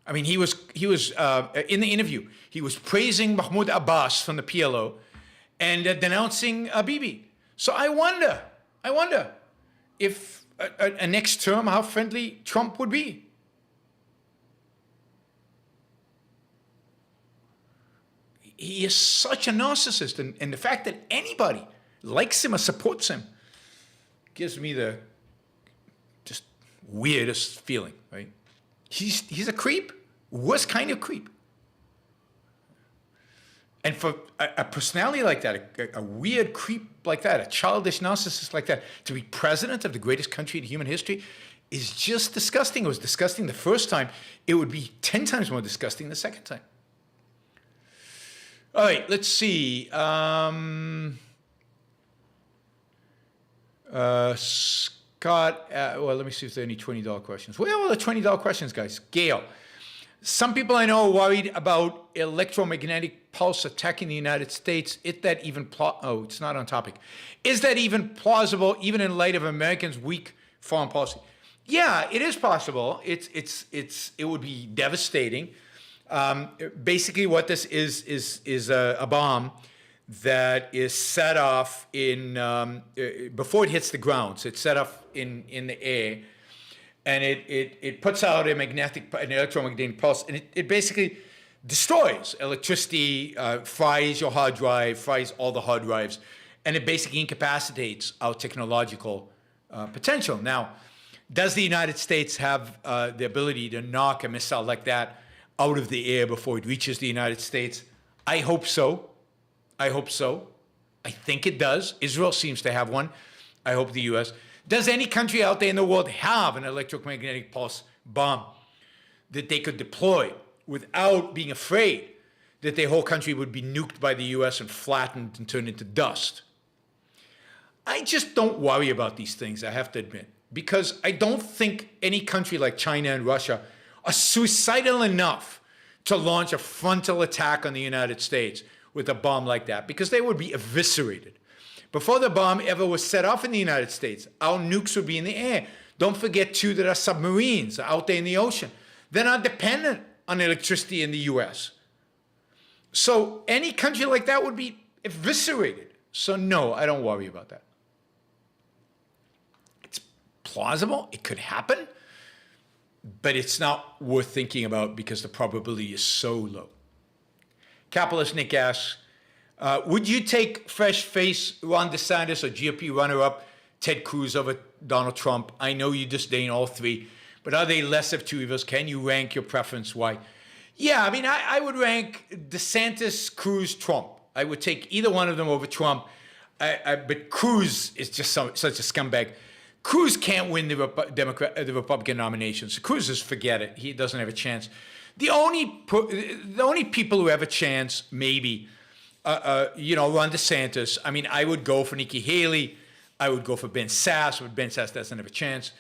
I mean, he was in the interview, he was praising Mahmoud Abbas from the PLO and denouncing Bibi. So I wonder if a next term, how friendly Trump would be. He is such a narcissist, and the fact that anybody likes him or supports him gives me the just weirdest feeling, right? He's a creep, worst kind of creep. And for a personality like that, a weird creep like that, a childish narcissist like that, to be president of the greatest country in human history is just disgusting. It was disgusting the first time. It would be 10 times more disgusting the second time. All right, let's see. Scott, well, let me see if there are any $20 questions. Where are the $20 questions, guys? Gail. Some people I know are worried about electromagnetic pulse attacking the United States. Is that even oh, it's not on topic. Is that even plausible, even in light of Americans' weak foreign policy? Yeah, it is possible. It would be devastating. Basically, what this is a bomb that is set off in before it hits the ground. So it's set off in the air. And it puts out an electromagnetic pulse, and it basically destroys electricity, fries your hard drive, fries all the hard drives, and it basically incapacitates our technological potential. Now, does the United States have the ability to knock a missile like that out of the air before it reaches the United States? I hope so. I hope so. I think it does. Israel seems to have one. I hope the U.S. Does any country out there in the world have an electromagnetic pulse bomb that they could deploy without being afraid that their whole country would be nuked by the U.S. and flattened and turned into dust? I just don't worry about these things, I have to admit, because I don't think any country like China and Russia are suicidal enough to launch a frontal attack on the United States with a bomb like that, because they would be eviscerated. Before the bomb ever was set off in the United States, our nukes would be in the air. Don't forget, too, that our submarines are out there in the ocean. They're not dependent on electricity in the U.S. So any country like that would be eviscerated. So no, I don't worry about that. It's plausible. It could happen. But it's not worth thinking about because the probability is so low. Capitalist Nick asks, would you take fresh-face Ron DeSantis or GOP runner-up Ted Cruz over Donald Trump? I know you disdain all three, but are they less of two evils? Can you rank your preference? Why? Yeah, I mean, I would rank DeSantis, Cruz, Trump. I would take either one of them over Trump, but Cruz is just such a scumbag. Cruz can't win the Republican nomination, so Cruz just forget it. He doesn't have a chance. The only people who have a chance, maybe, Ron DeSantis. I mean, I would go for Nikki Haley. I would go for Ben Sass, but Ben Sass doesn't have a chance.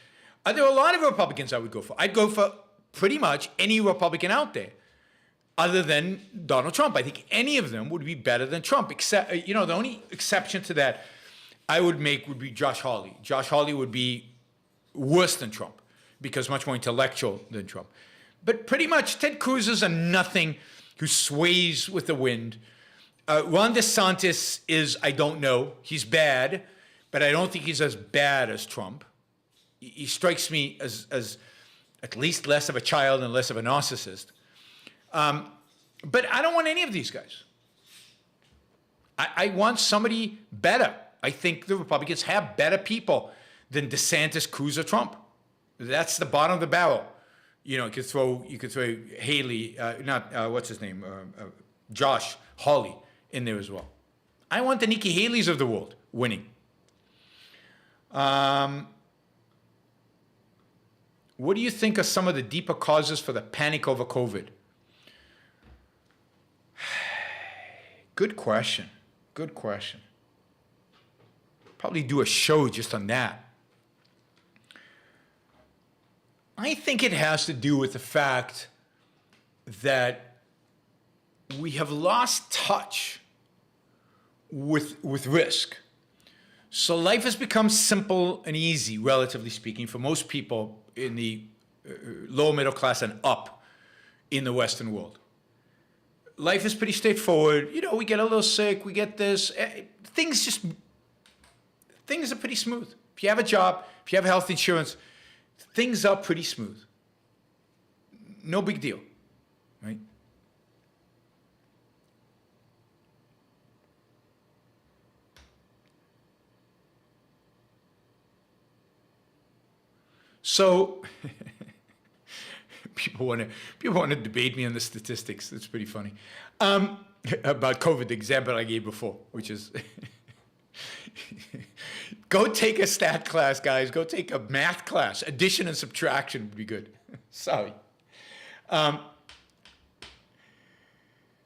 There are a lot of Republicans I would go for. I'd go for pretty much any Republican out there other than Donald Trump. I think any of them would be better than Trump, except, the only exception to that I would make would be Josh Hawley. Josh Hawley would be worse than Trump because much more intellectual than Trump. But pretty much Ted Cruz is a nothing who sways with the wind. Ron DeSantis is, I don't know. He's bad, but I don't think he's as bad as Trump. He strikes me as at least less of a child and less of a narcissist. But I don't want any of these guys. I want somebody better. I think the Republicans have better people than DeSantis, Cruz, or Trump. That's the bottom of the barrel. You could throw Haley, what's his name, Josh Hawley in there as well. I want the Nikki Haleys of the world winning. What do you think are some of the deeper causes for the panic over COVID? Good question. Good question. Probably do a show just on that. I think it has to do with the fact that we have lost touch with risk. So life has become simple and easy, relatively speaking, for most people in the lower middle class and up in the Western world. Life is pretty straightforward. We get a little sick, we get this. Things are pretty smooth. If you have a job, if you have health insurance, things are pretty smooth. No big deal, right? So people want to debate me on the statistics. That's pretty funny. about COVID, the example I gave before, which is go take a stat class, guys. Go take a math class. Addition and subtraction would be good. Sorry.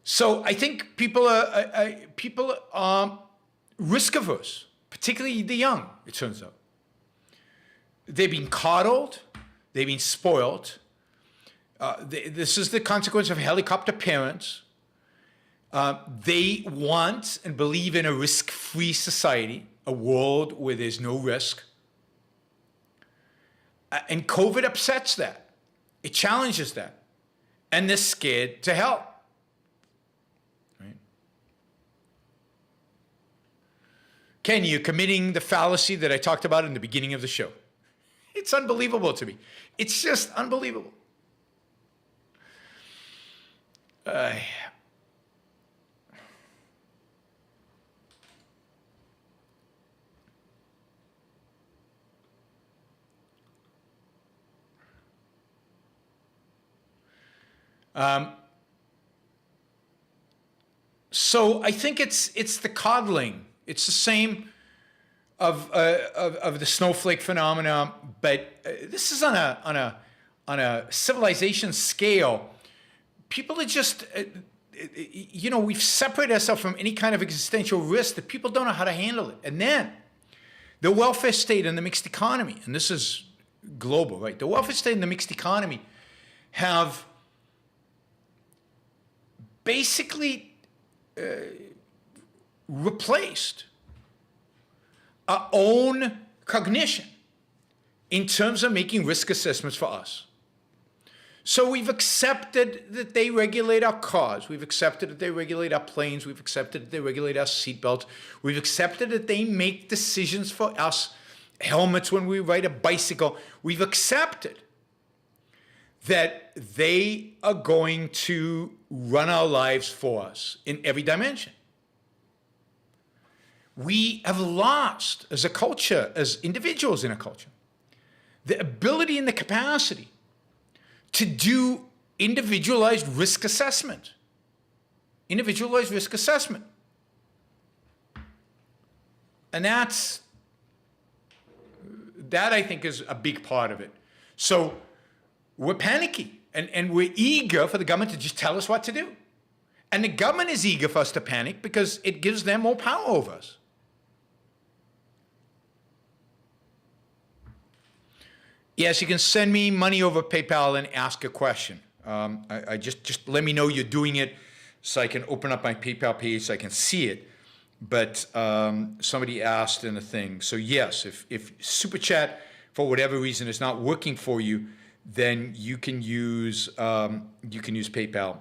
So I think people are risk averse, particularly the young, it turns out. They've been coddled. They've been spoiled. This is the consequence of helicopter parents. They want and believe in a risk-free society, a world where there's no risk. And COVID upsets that. It challenges that. And they're scared to hell. Right? Ken, you're committing the fallacy that I talked about in the beginning of the show. It's unbelievable to me. It's just unbelievable. So I think it's the coddling. It's the same of the snowflake phenomena, but this is on a civilization scale. People are just, we've separated ourselves from any kind of existential risk that people don't know how to handle it. And then the welfare state and the mixed economy, and this is global, right? The welfare state and the mixed economy have basically replaced our own cognition in terms of making risk assessments for us. So we've accepted that they regulate our cars. We've accepted that they regulate our planes. We've accepted that they regulate our seatbelts. We've accepted that they make decisions for us, helmets when we ride a bicycle. We've accepted that they are going to run our lives for us in every dimension. We have lost, as a culture, as individuals in a culture, the ability and the capacity to do individualized risk assessment. Individualized risk assessment. And that I think is a big part of it. So we're panicky and we're eager for the government to just tell us what to do. And the government is eager for us to panic because it gives them more power over us. Yes, you can send me money over PayPal and ask a question. I just let me know you're doing it so I can open up my PayPal page so I can see it. But somebody asked in a thing. So yes, if Super Chat for whatever reason is not working for you, then you can use PayPal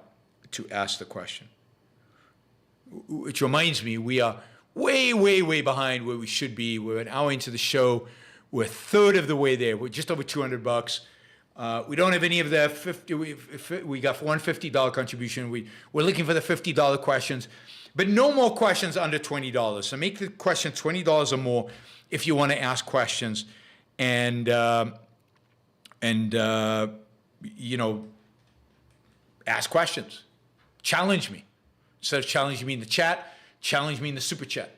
to ask the question. Which reminds me, we are way, way, way behind where we should be. We're an hour into the show. We're a third of the way there. We're just over $200. We don't have any of the 50. We got one $50 contribution. We're looking for the $50 questions, but no more questions under $20. So make the question $20 or more if you want to ask questions, and ask questions. Challenge me. Instead of challenging me in the chat, challenge me in the super chat.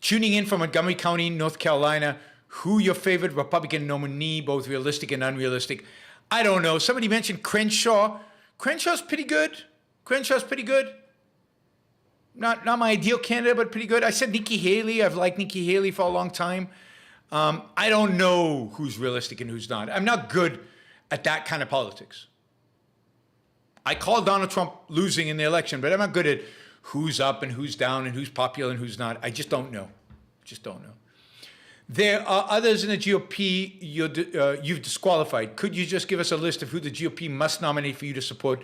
Tuning in from Montgomery County, North Carolina, who your favorite Republican nominee, both realistic and unrealistic? I don't know. Somebody mentioned Crenshaw. Crenshaw's pretty good. Not my ideal candidate, but pretty good. I said Nikki Haley. I've liked Nikki Haley for a long time. I don't know who's realistic and who's not. I'm not good at that kind of politics. I called Donald Trump losing in the election, but I'm not good at who's up and who's down and who's popular and who's not. I just don't know. There are others in the GOP you've disqualified. Could you just give us a list of who the GOP must nominate for you to support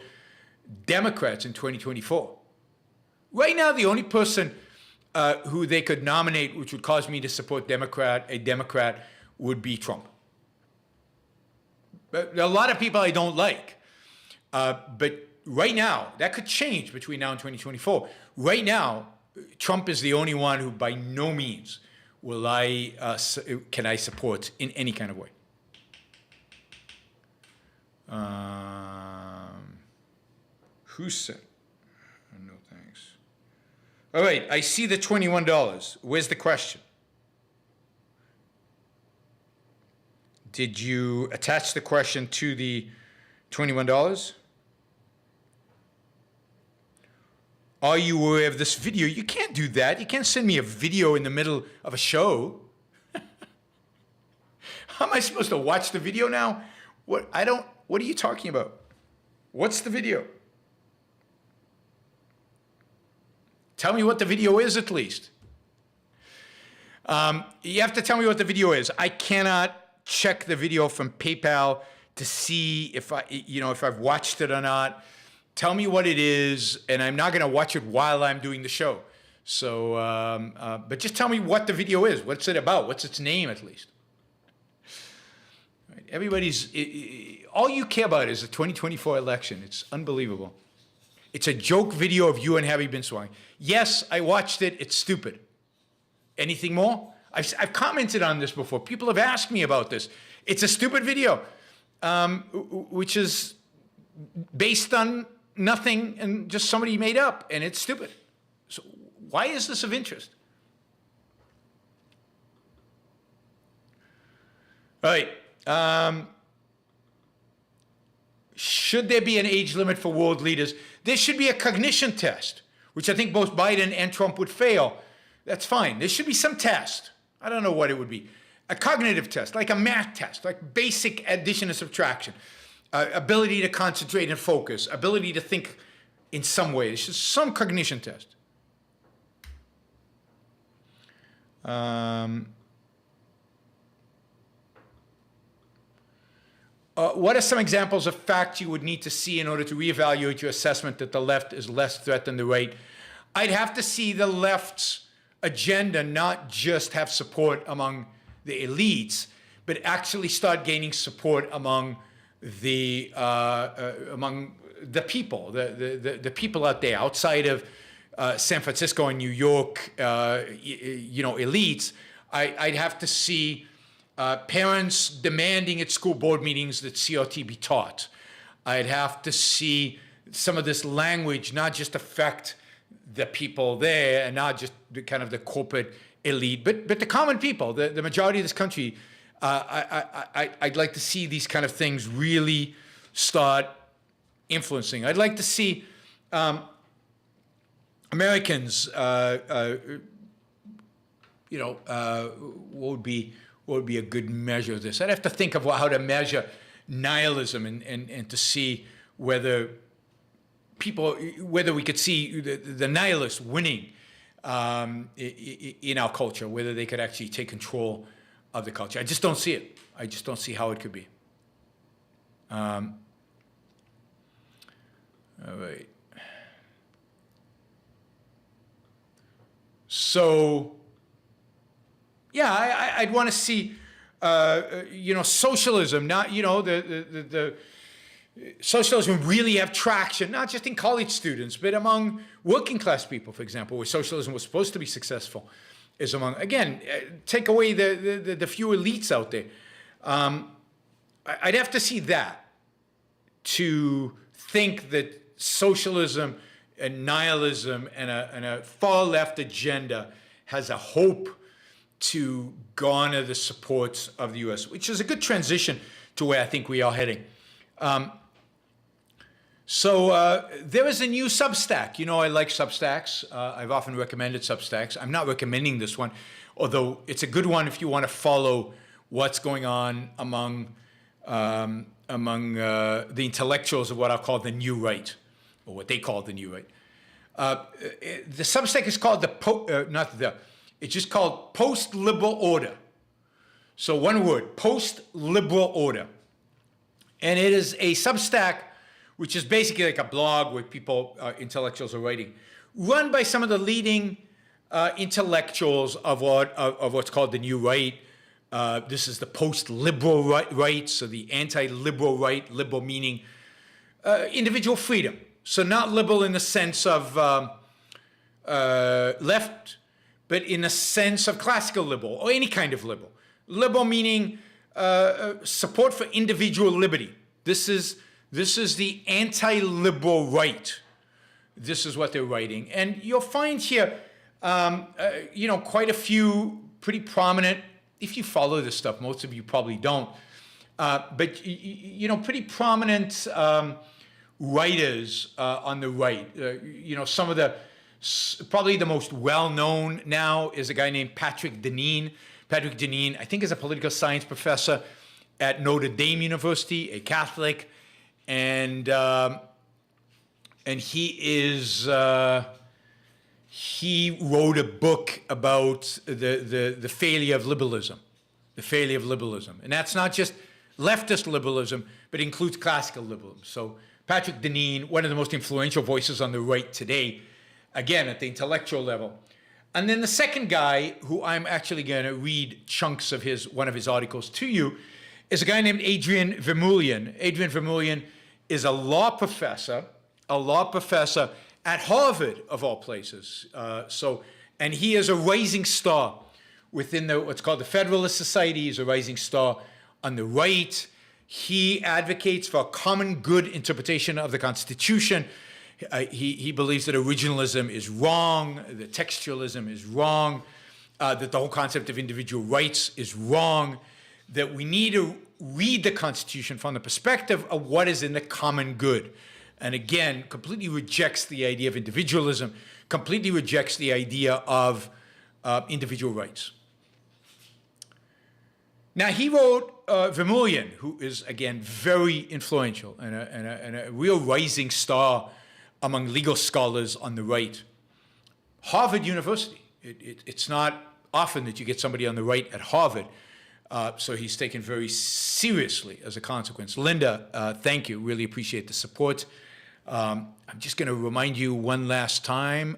Democrats in 2024? Right now, the only person who they could nominate, which would cause me to support a Democrat, would be Trump. But there are a lot of people I don't like. But right now, that could change between now and 2024. Right now, Trump is the only one who by no means can I support in any kind of way. Who sent? No thanks. All right, I see the $21. Where's the question? Did you attach the question to the $21? Are you aware of this video? You can't do that. You can't send me a video in the middle of a show. How am I supposed to watch the video now? What are you talking about? What's the video? Tell me what the video is at least. You have to tell me what the video is. I cannot check the video from PayPal to see if I've watched it or not. Tell me what it is, and I'm not going to watch it while I'm doing the show. So, but just tell me what the video is. What's it about? What's its name at least? All you care about is the 2024 election. It's unbelievable. It's a joke video of you and Harry Binswang. Yes, I watched it. It's stupid. Anything more? I've commented on this before. People have asked me about this. It's a stupid video, which is based on nothing and just somebody made up, and it's stupid. So why is this of interest? All right. Should there be an age limit for world leaders? There should be a cognition test, which I think both Biden and Trump would fail. That's fine. There should be some test. I don't know what it would be. A cognitive test, like a math test, like basic addition and subtraction, ability to concentrate and focus, ability to think in some way. It's just some cognition test. What are some examples of facts you would need to see in order to reevaluate your assessment that the left is less threat than the right? I'd have to see the left's agenda not just have support among the elites, but actually start gaining support among the people, the people out there outside of San Francisco and New York, elites. I'd have to see parents demanding at school board meetings that CRT be taught. I'd have to see some of this language not just affect the people there and not just the kind of the corporate elite, but the common people, the majority of this country. I'd like to see these kind of things really start influencing. I'd like to see Americans, what would be a good measure of this? I'd have to think of how to measure nihilism and to see whether we could see the nihilists winning in our culture, whether they could actually take control of the culture. I just don't see it. I just don't see how it could be. All right. So, yeah, I'd want to see, socialism, not, the socialism really have traction, not just in college students, but among working class people, for example, where socialism was supposed to be successful, is among, again, take away the few elites out there. I'd have to see that to think that socialism and nihilism and a far left agenda has a hope to garner the supports of the U.S., which is a good transition to where I think we are heading. So there is a new Substack. I like Substacks. I've often recommended Substacks. I'm not recommending this one, although it's a good one if you want to follow what's going on among the intellectuals of what I'll call the new right, or what they call the new right. The Substack is called it's just called Post-Liberal Order. So one word, Post-Liberal Order. And it is a Substack, which is basically like a blog where people, intellectuals are writing, run by some of the leading intellectuals of what's called the new right. This is the post-liberal right, so the anti-liberal right, liberal meaning individual freedom. So not liberal in the sense of left, but in the sense of classical liberal or any kind of liberal. Liberal meaning support for individual liberty. This is This is the anti-liberal right. This is what they're writing. And you'll find here, quite a few pretty prominent, if you follow this stuff, most of you probably don't, but, pretty prominent writers on the right. Some of the, probably the most well-known now is a guy named Patrick Deneen. Patrick Deneen, I think, is a political science professor at Notre Dame University, a Catholic, and he wrote a book about the failure of liberalism, and that's not just leftist liberalism, but includes classical liberalism. So Patrick Deneen, one of the most influential voices on the right today, again at the intellectual level. And then the second guy, who I'm actually going to read chunks of one of his articles to you, is a guy named Adrian Vermeulen. Adrian Vermeulen is a law professor at Harvard, of all places. And he is a rising star within what's called the Federalist Society. He's a rising star on the right. He advocates for a common good interpretation of the Constitution. He believes that originalism is wrong, that textualism is wrong, that the whole concept of individual rights is wrong, that we need to read the Constitution from the perspective of what is in the common good. And again, completely rejects the idea of individualism, completely rejects the idea of individual rights. Now, he wrote Vermeulen, who is, again, very influential and a real rising star among legal scholars on the right. Harvard University. It's not often that you get somebody on the right at Harvard, so he's taken very seriously as a consequence. Linda, thank you. Really appreciate the support. I'm just going to remind you one last time.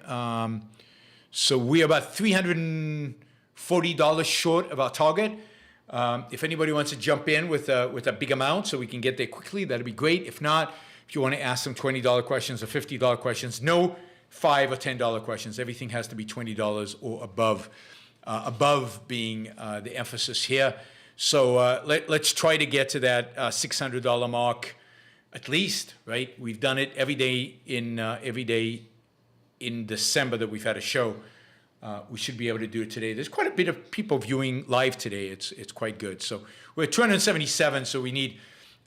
So we're about $340 short of our target. If anybody wants to jump in with a big amount so we can get there quickly, that'd be great. If not, if you want to ask some $20 questions or $50 questions, no $5 or $10 questions. Everything has to be $20 or above, above being the emphasis here. So let's try to get to that $600 mark at least, right? We've done it every day in December that we've had a show. We should be able to do it today. There's quite a bit of people viewing live today. It's quite good. So we're at 277, so we need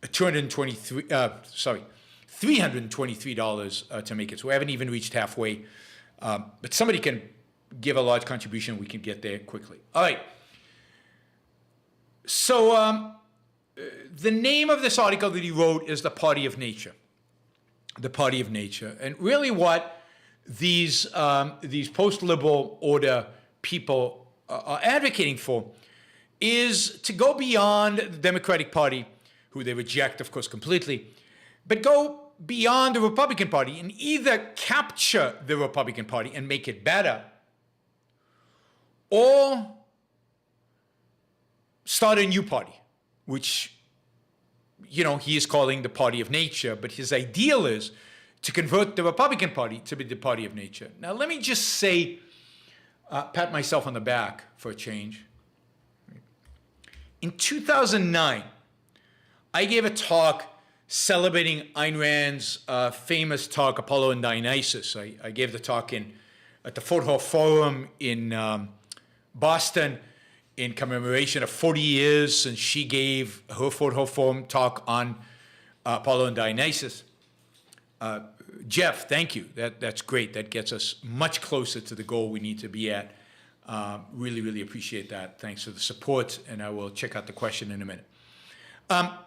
$323 to make it. So we haven't even reached halfway. But somebody can give a large contribution. We can get there quickly. All right. So the name of this article that he wrote is The Party of Nature. The Party of Nature. And really what these post-liberal order people are advocating for is to go beyond the Democratic Party, who they reject, of course, completely, but go beyond the Republican Party and either capture the Republican Party and make it better, or start a new party, which, he is calling the Party of Nature, but his ideal is to convert the Republican Party to be the Party of Nature. Now, let me just say, pat myself on the back for a change. In 2009, I gave a talk celebrating Ayn Rand's famous talk, Apollo and Dionysus. I gave the talk at the Fort Hall Forum in Boston in commemoration of 40 years since she gave her Fort Hall Forum talk on Apollo and Dionysus. Jeff, thank you. That's great. That gets us much closer to the goal we need to be at. Really, really appreciate that. Thanks for the support, and I will check out the question in a minute.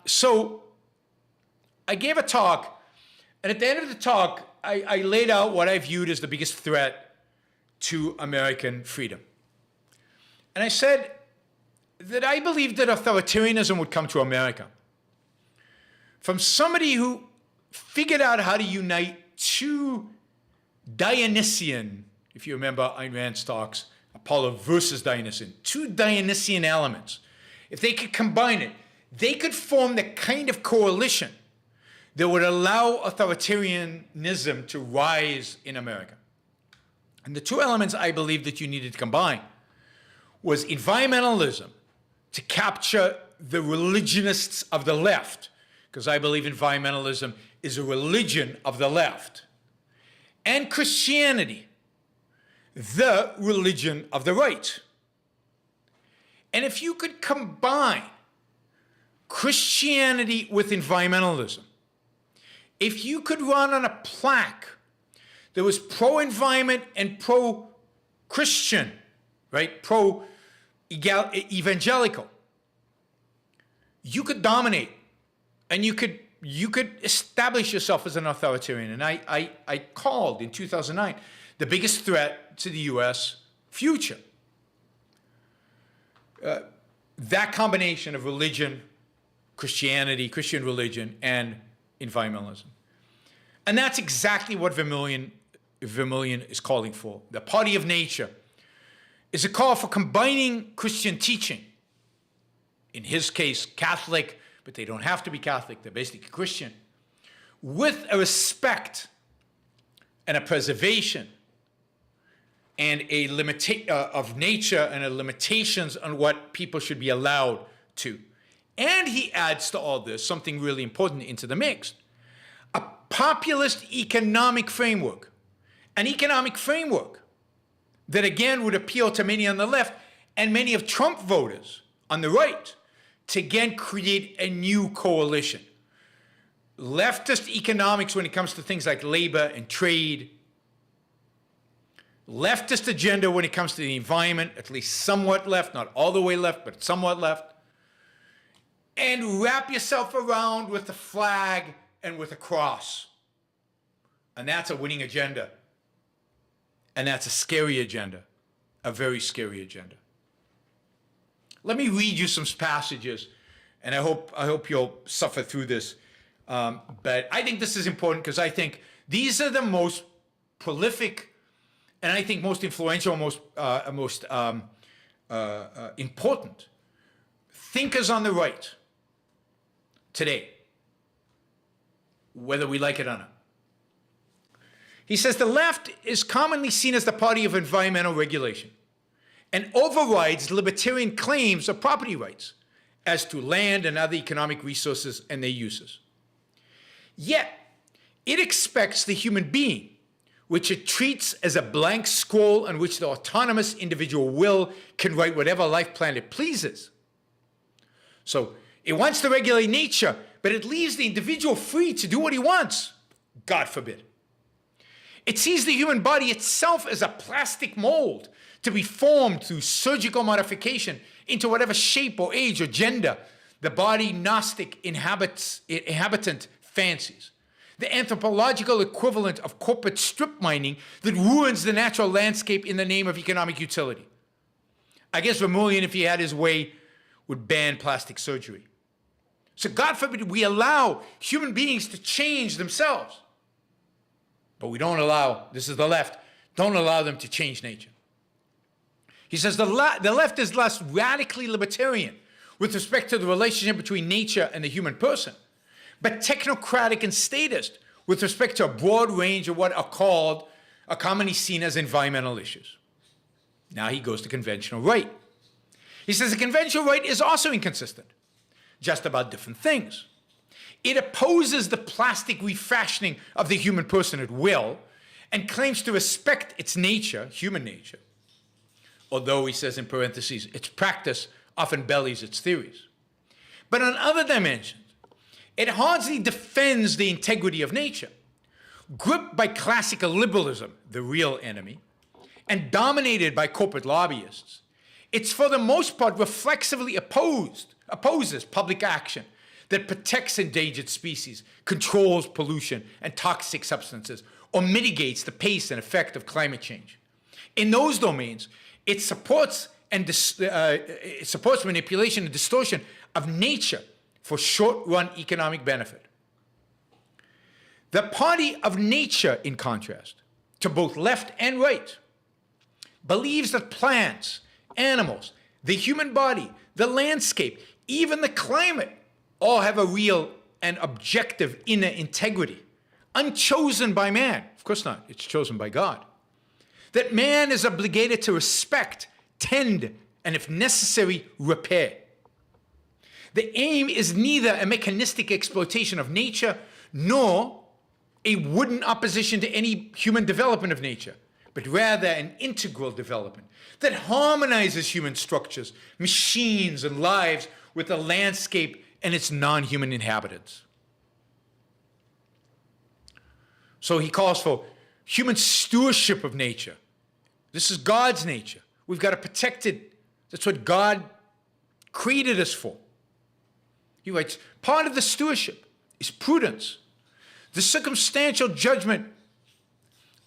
So I gave a talk, and at the end of the talk, I laid out what I viewed as the biggest threat to American freedom. And I said that I believed that authoritarianism would come to America from somebody who figured out how to unite two Dionysian, if you remember Ayn Rand's talks, Apollo versus Dionysian, two Dionysian elements. If they could combine it, they could form the kind of coalition that would allow authoritarianism to rise in America. And the two elements I believe that you needed to combine was environmentalism to capture the religionists of the left, because I believe environmentalism is a religion of the left, and Christianity, the religion of the right. And if you could combine Christianity with environmentalism, if you could run on a plaque that was pro-environment and pro-Christian, right, pro-evangelical, you could dominate, and you could establish yourself as an authoritarian. And I called in 2009 the biggest threat to the U.S. future. That combination of religion, Christianity, Christian religion, and environmentalism. And that's exactly what Vermilion is calling for. The Party of Nature is a call for combining Christian teaching, in his case, Catholic, but they don't have to be Catholic, they're basically Christian, with a respect and a preservation and a of nature and a limitations on what people should be allowed to. And he adds to all this something really important into the mix: a populist economic framework, an economic framework that again would appeal to many on the left and many of Trump voters on the right, to again create a new coalition. Leftist economics when it comes to things like labor and trade, leftist agenda when it comes to the environment, at least somewhat left, not all the way left, but somewhat left, and wrap yourself around with a flag and with a cross. And that's a winning agenda. And that's a scary agenda, a very scary agenda. Let me read you some passages, and I hope you'll suffer through this. But I think this is important because I think these are the most prolific and I think most influential, most important thinkers on the right today, whether we like it or not. He says the left is commonly seen as the party of environmental regulation and overrides libertarian claims of property rights as to land and other economic resources and their uses. Yet, it expects the human being, which it treats as a blank scroll on which the autonomous individual will can write whatever life plan it pleases. So it wants to regulate nature, but it leaves the individual free to do what he wants. God forbid. It sees the human body itself as a plastic mold to be formed through surgical modification into whatever shape or age or gender the body Gnostic inhabitant fancies. The anthropological equivalent of corporate strip mining that ruins the natural landscape in the name of economic utility. I guess Vermilion, if he had his way, would ban plastic surgery. So God forbid we allow human beings to change themselves. But we don't allow, this is the left, don't allow them to change nature. He says the left is less radically libertarian with respect to the relationship between nature and the human person, but technocratic and statist with respect to a broad range of what are commonly seen as environmental issues. Now he goes to conventional right. He says the conventional right is also inconsistent, just about different things. It opposes the plastic refashioning of the human person at will and claims to respect its nature, human nature, although, he says in parentheses, its practice often belies its theories. But on other dimensions, it hardly defends the integrity of nature. Gripped by classical liberalism, the real enemy, and dominated by corporate lobbyists, it's for the most part reflexively opposes public action that protects endangered species, controls pollution and toxic substances, or mitigates the pace and effect of climate change. In those domains, it supports manipulation and distortion of nature for short-run economic benefit. The party of nature, in contrast, to both left and right, believes that plants, animals, the human body, the landscape, even the climate, all have a real and objective inner integrity, unchosen by man. Of course not, it's chosen by God. That man is obligated to respect, tend, and if necessary, repair. The aim is neither a mechanistic exploitation of nature nor a wooden opposition to any human development of nature, but rather an integral development that harmonizes human structures, machines, and lives with the landscape and its non-human inhabitants. So he calls for human stewardship of nature. This is God's nature. We've got to protect it. That's what God created us for. He writes, part of the stewardship is prudence, the circumstantial judgment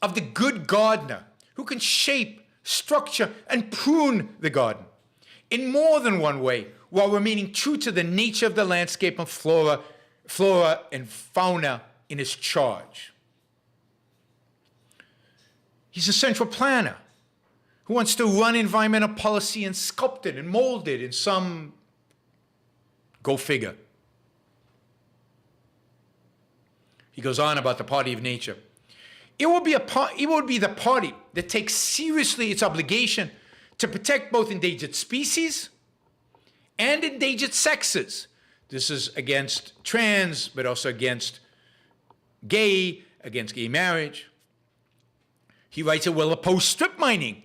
of the good gardener who can shape, structure, and prune the garden in more than one way while remaining true to the nature of the landscape and flora and fauna in his charge. He's a central planner who wants to run environmental policy and sculpt it and mold it in some, go figure. He goes on about the party of nature. It will be the party that takes seriously its obligation to protect both endangered species and endangered sexes. This is against trans, but also against gay marriage. He writes it will oppose strip mining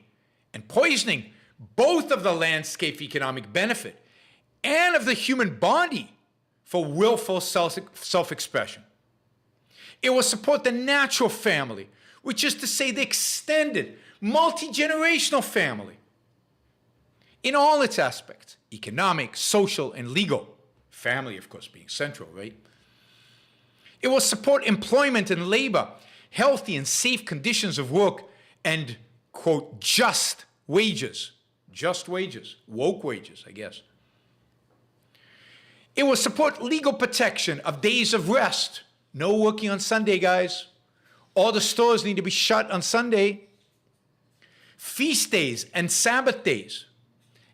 and poisoning, both of the landscape economic benefit and of the human body for willful self-expression. It will support the natural family, which is to say the extended, multi-generational family in all its aspects, economic, social, and legal. Family, of course, being central, right? It will support employment and labor, healthy and safe conditions of work, and, quote, just wages, woke wages, I guess. It will support legal protection of days of rest. No working on Sunday, guys. All the stores need to be shut on Sunday. Feast days and Sabbath days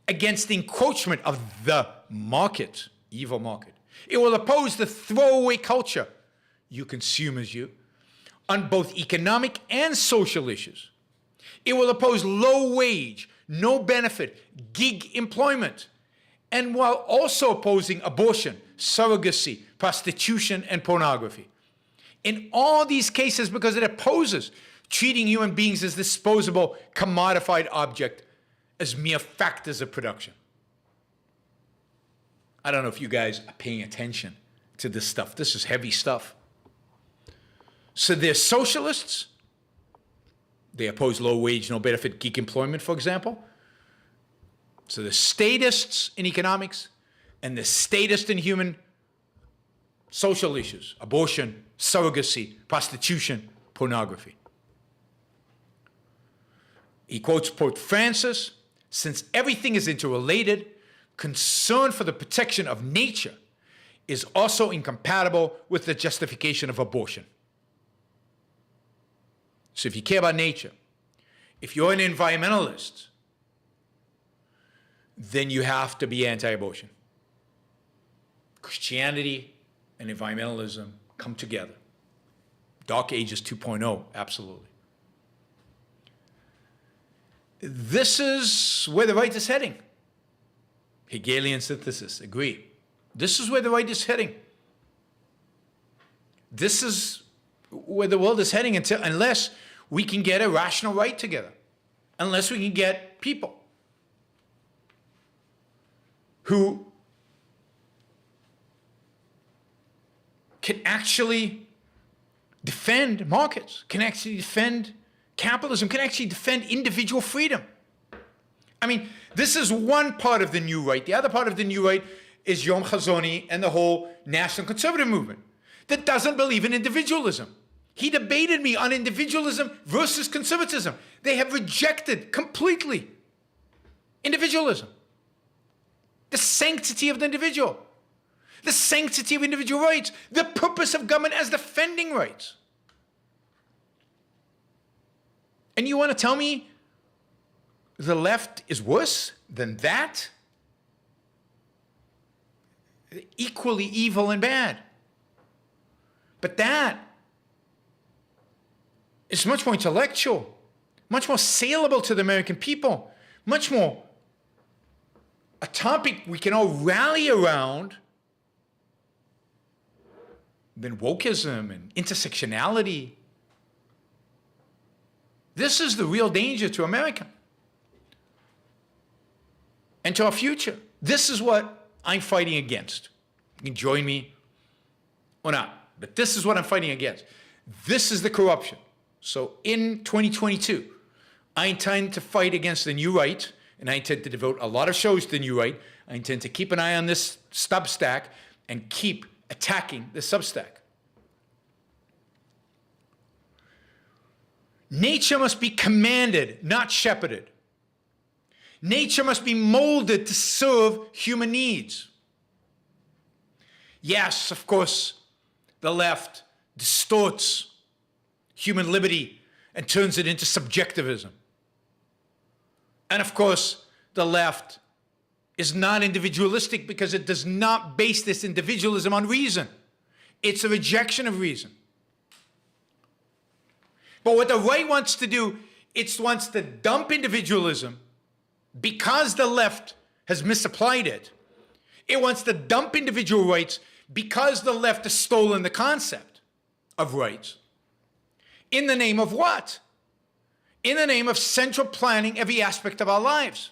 against the encroachment of the market, evil market. It will oppose the throwaway culture, you consumers, you, on both economic and social issues. It will oppose low wage, no benefit, gig employment, and while also opposing abortion, surrogacy, prostitution, and pornography. In all these cases, because it opposes treating human beings as disposable, commodified object, as mere factors of production. I don't know if you guys are paying attention to this stuff. This is heavy stuff. So they're socialists. They oppose low wage, no benefit, gig employment, for example. So the statists in economics and the statists in human social issues, abortion, surrogacy, prostitution, pornography. He quotes Pope Francis, since everything is interrelated, concern for the protection of nature is also incompatible with the justification of abortion. So if you care about nature, if you're an environmentalist, then you have to be anti-abortion. Christianity and environmentalism come together. Dark Ages 2.0, absolutely. This is where the right is heading. Hegelian synthesis, agree. This is where the right is heading. This is where the world is heading unless we can get a rational right together. Unless we can get people who can actually defend markets, can actually defend capitalism, can actually defend individual freedom. I mean, this is one part of the new right. The other part of the new right is Yom Chazoni and the whole national conservative movement that doesn't believe in individualism. He debated me on individualism versus conservatism. They have rejected completely individualism. The sanctity of the individual. The sanctity of individual rights. The purpose of government as defending rights. And you want to tell me the left is worse than that? Equally evil and bad. But that is much more intellectual, much more saleable to the American people, much more a topic we can all rally around than wokeism and intersectionality. This is the real danger to America and to our future. This is what I'm fighting against. You can join me or not, but this is what I'm fighting against. This is the corruption. So in 2022, I intend to fight against the new right, and I intend to devote a lot of shows to the new right. I intend to keep an eye on this Substack and keep attacking the Substack. Nature must be commanded, not shepherded. Nature must be molded to serve human needs. Yes, of course, the left distorts human liberty and turns it into subjectivism. And of course, the left is not individualistic because it does not base this individualism on reason. It's a rejection of reason. But what the right wants to do, it wants to dump individualism because the left has misapplied it. It wants to dump individual rights because the left has stolen the concept of rights. In the name of what? In the name of central planning every aspect of our lives.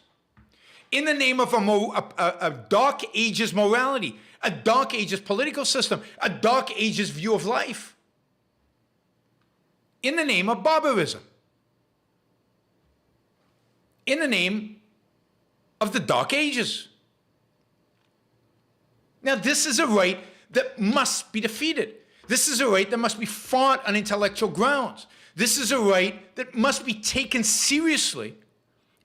In the name of a dark ages morality, a dark ages political system, a dark ages view of life. In the name of barbarism. In the name of the dark ages. Now, this is a right that must be defeated. This is a right that must be fought on intellectual grounds. This is a right that must be taken seriously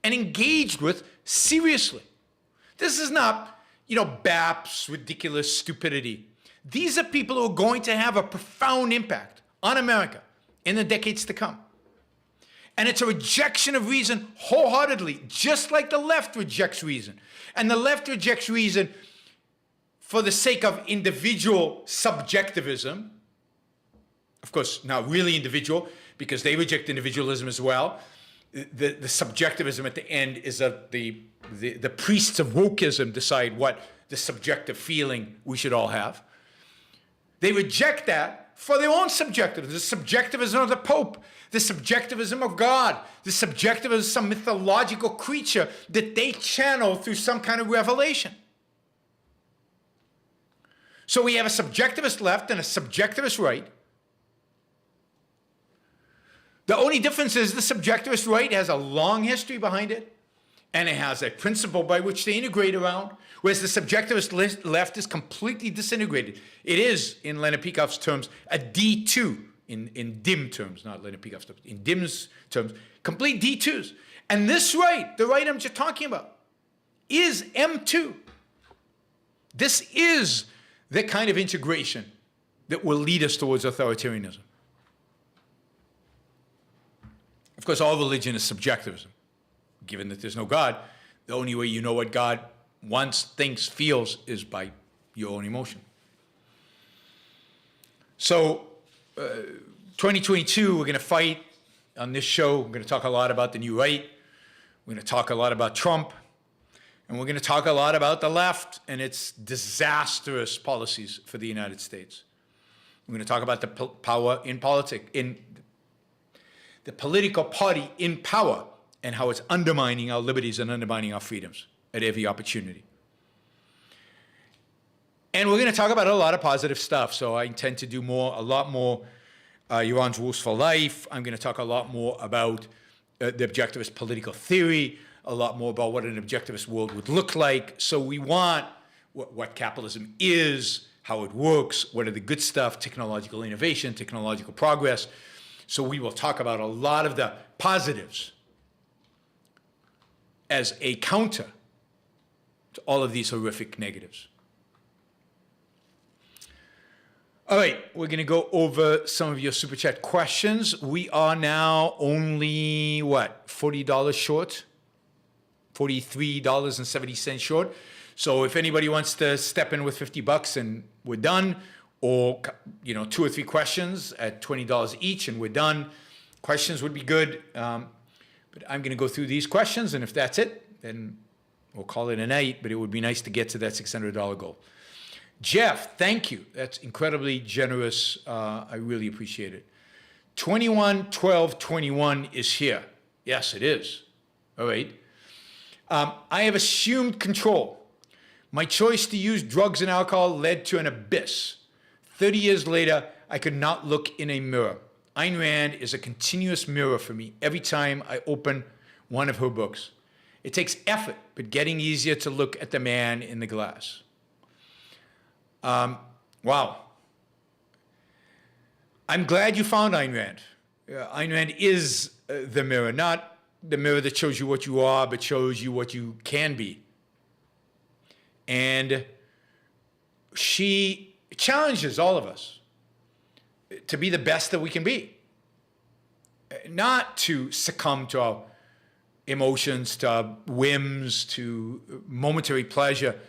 and engaged with seriously. This is not, BAP's ridiculous stupidity. These are people who are going to have a profound impact on America in the decades to come. And it's a rejection of reason wholeheartedly, just like the left rejects reason. And the left rejects reason for the sake of individual subjectivism. Of course, not really individual, because they reject individualism as well. The subjectivism at the end is that the priests of wokeism decide what the subjective feeling we should all have. They reject that for their own subjectivism, the subjectivism of the Pope, the subjectivism of God, the subjectivism of some mythological creature that they channel through some kind of revelation. So we have a subjectivist left and a subjectivist right. The only difference is the subjectivist right has a long history behind it, and it has a principle by which they integrate around, whereas the subjectivist left is completely disintegrated. It is, in Leonard Peikoff's terms, a D2, in dim terms, not Leonard Peikoff's terms, in dim's terms, complete D2s. And this right, the right I'm just talking about, is M2. This is the kind of integration that will lead us towards authoritarianism. Of course, all religion is subjectivism. Given that there's no God, the only way you know what God wants, thinks, feels is by your own emotion. So, 2022, we're going to fight on this show. We're going to talk a lot about the new right. We're going to talk a lot about Trump. And we're going to talk a lot about the left and its disastrous policies for the United States. We're going to talk about the power in politics, in the political party in power, and how it's undermining our liberties and undermining our freedoms at every opportunity. And we're going to talk about a lot of positive stuff. So I intend to do a lot more Yaron's Rules for Life. I'm going to talk a lot more about the objectivist political theory, a lot more about what an objectivist world would look like. So we want what capitalism is, how it works, what are the good stuff, technological innovation, technological progress. So we will talk about a lot of the positives as a counter to all of these horrific negatives. All right, we're going to go over some of your Super Chat questions. We are now only, $40 short? $43.70 short. So if anybody wants to step in with $50 and we're done, or 2 or 3 questions at $20 each and we're done, questions would be good. But I'm going to go through these questions, and if that's it, then We'll call it a night, but it would be nice to get to that $600 goal. Jeff, thank you. That's incredibly generous. I really appreciate it. 21-12-21 is here. Yes, it is. All right. I have assumed control. My choice to use drugs and alcohol led to an abyss. 30 years later, I could not look in a mirror. Ayn Rand is a continuous mirror for me every time I open one of her books. It takes effort, but getting easier to look at the man in the glass. Wow. I'm glad you found Ayn Rand. Ayn Rand is the mirror, not the mirror that shows you what you are, but shows you what you can be. And she challenges all of us to be the best that we can be, not to succumb to our emotions, to our whims, to momentary pleasure,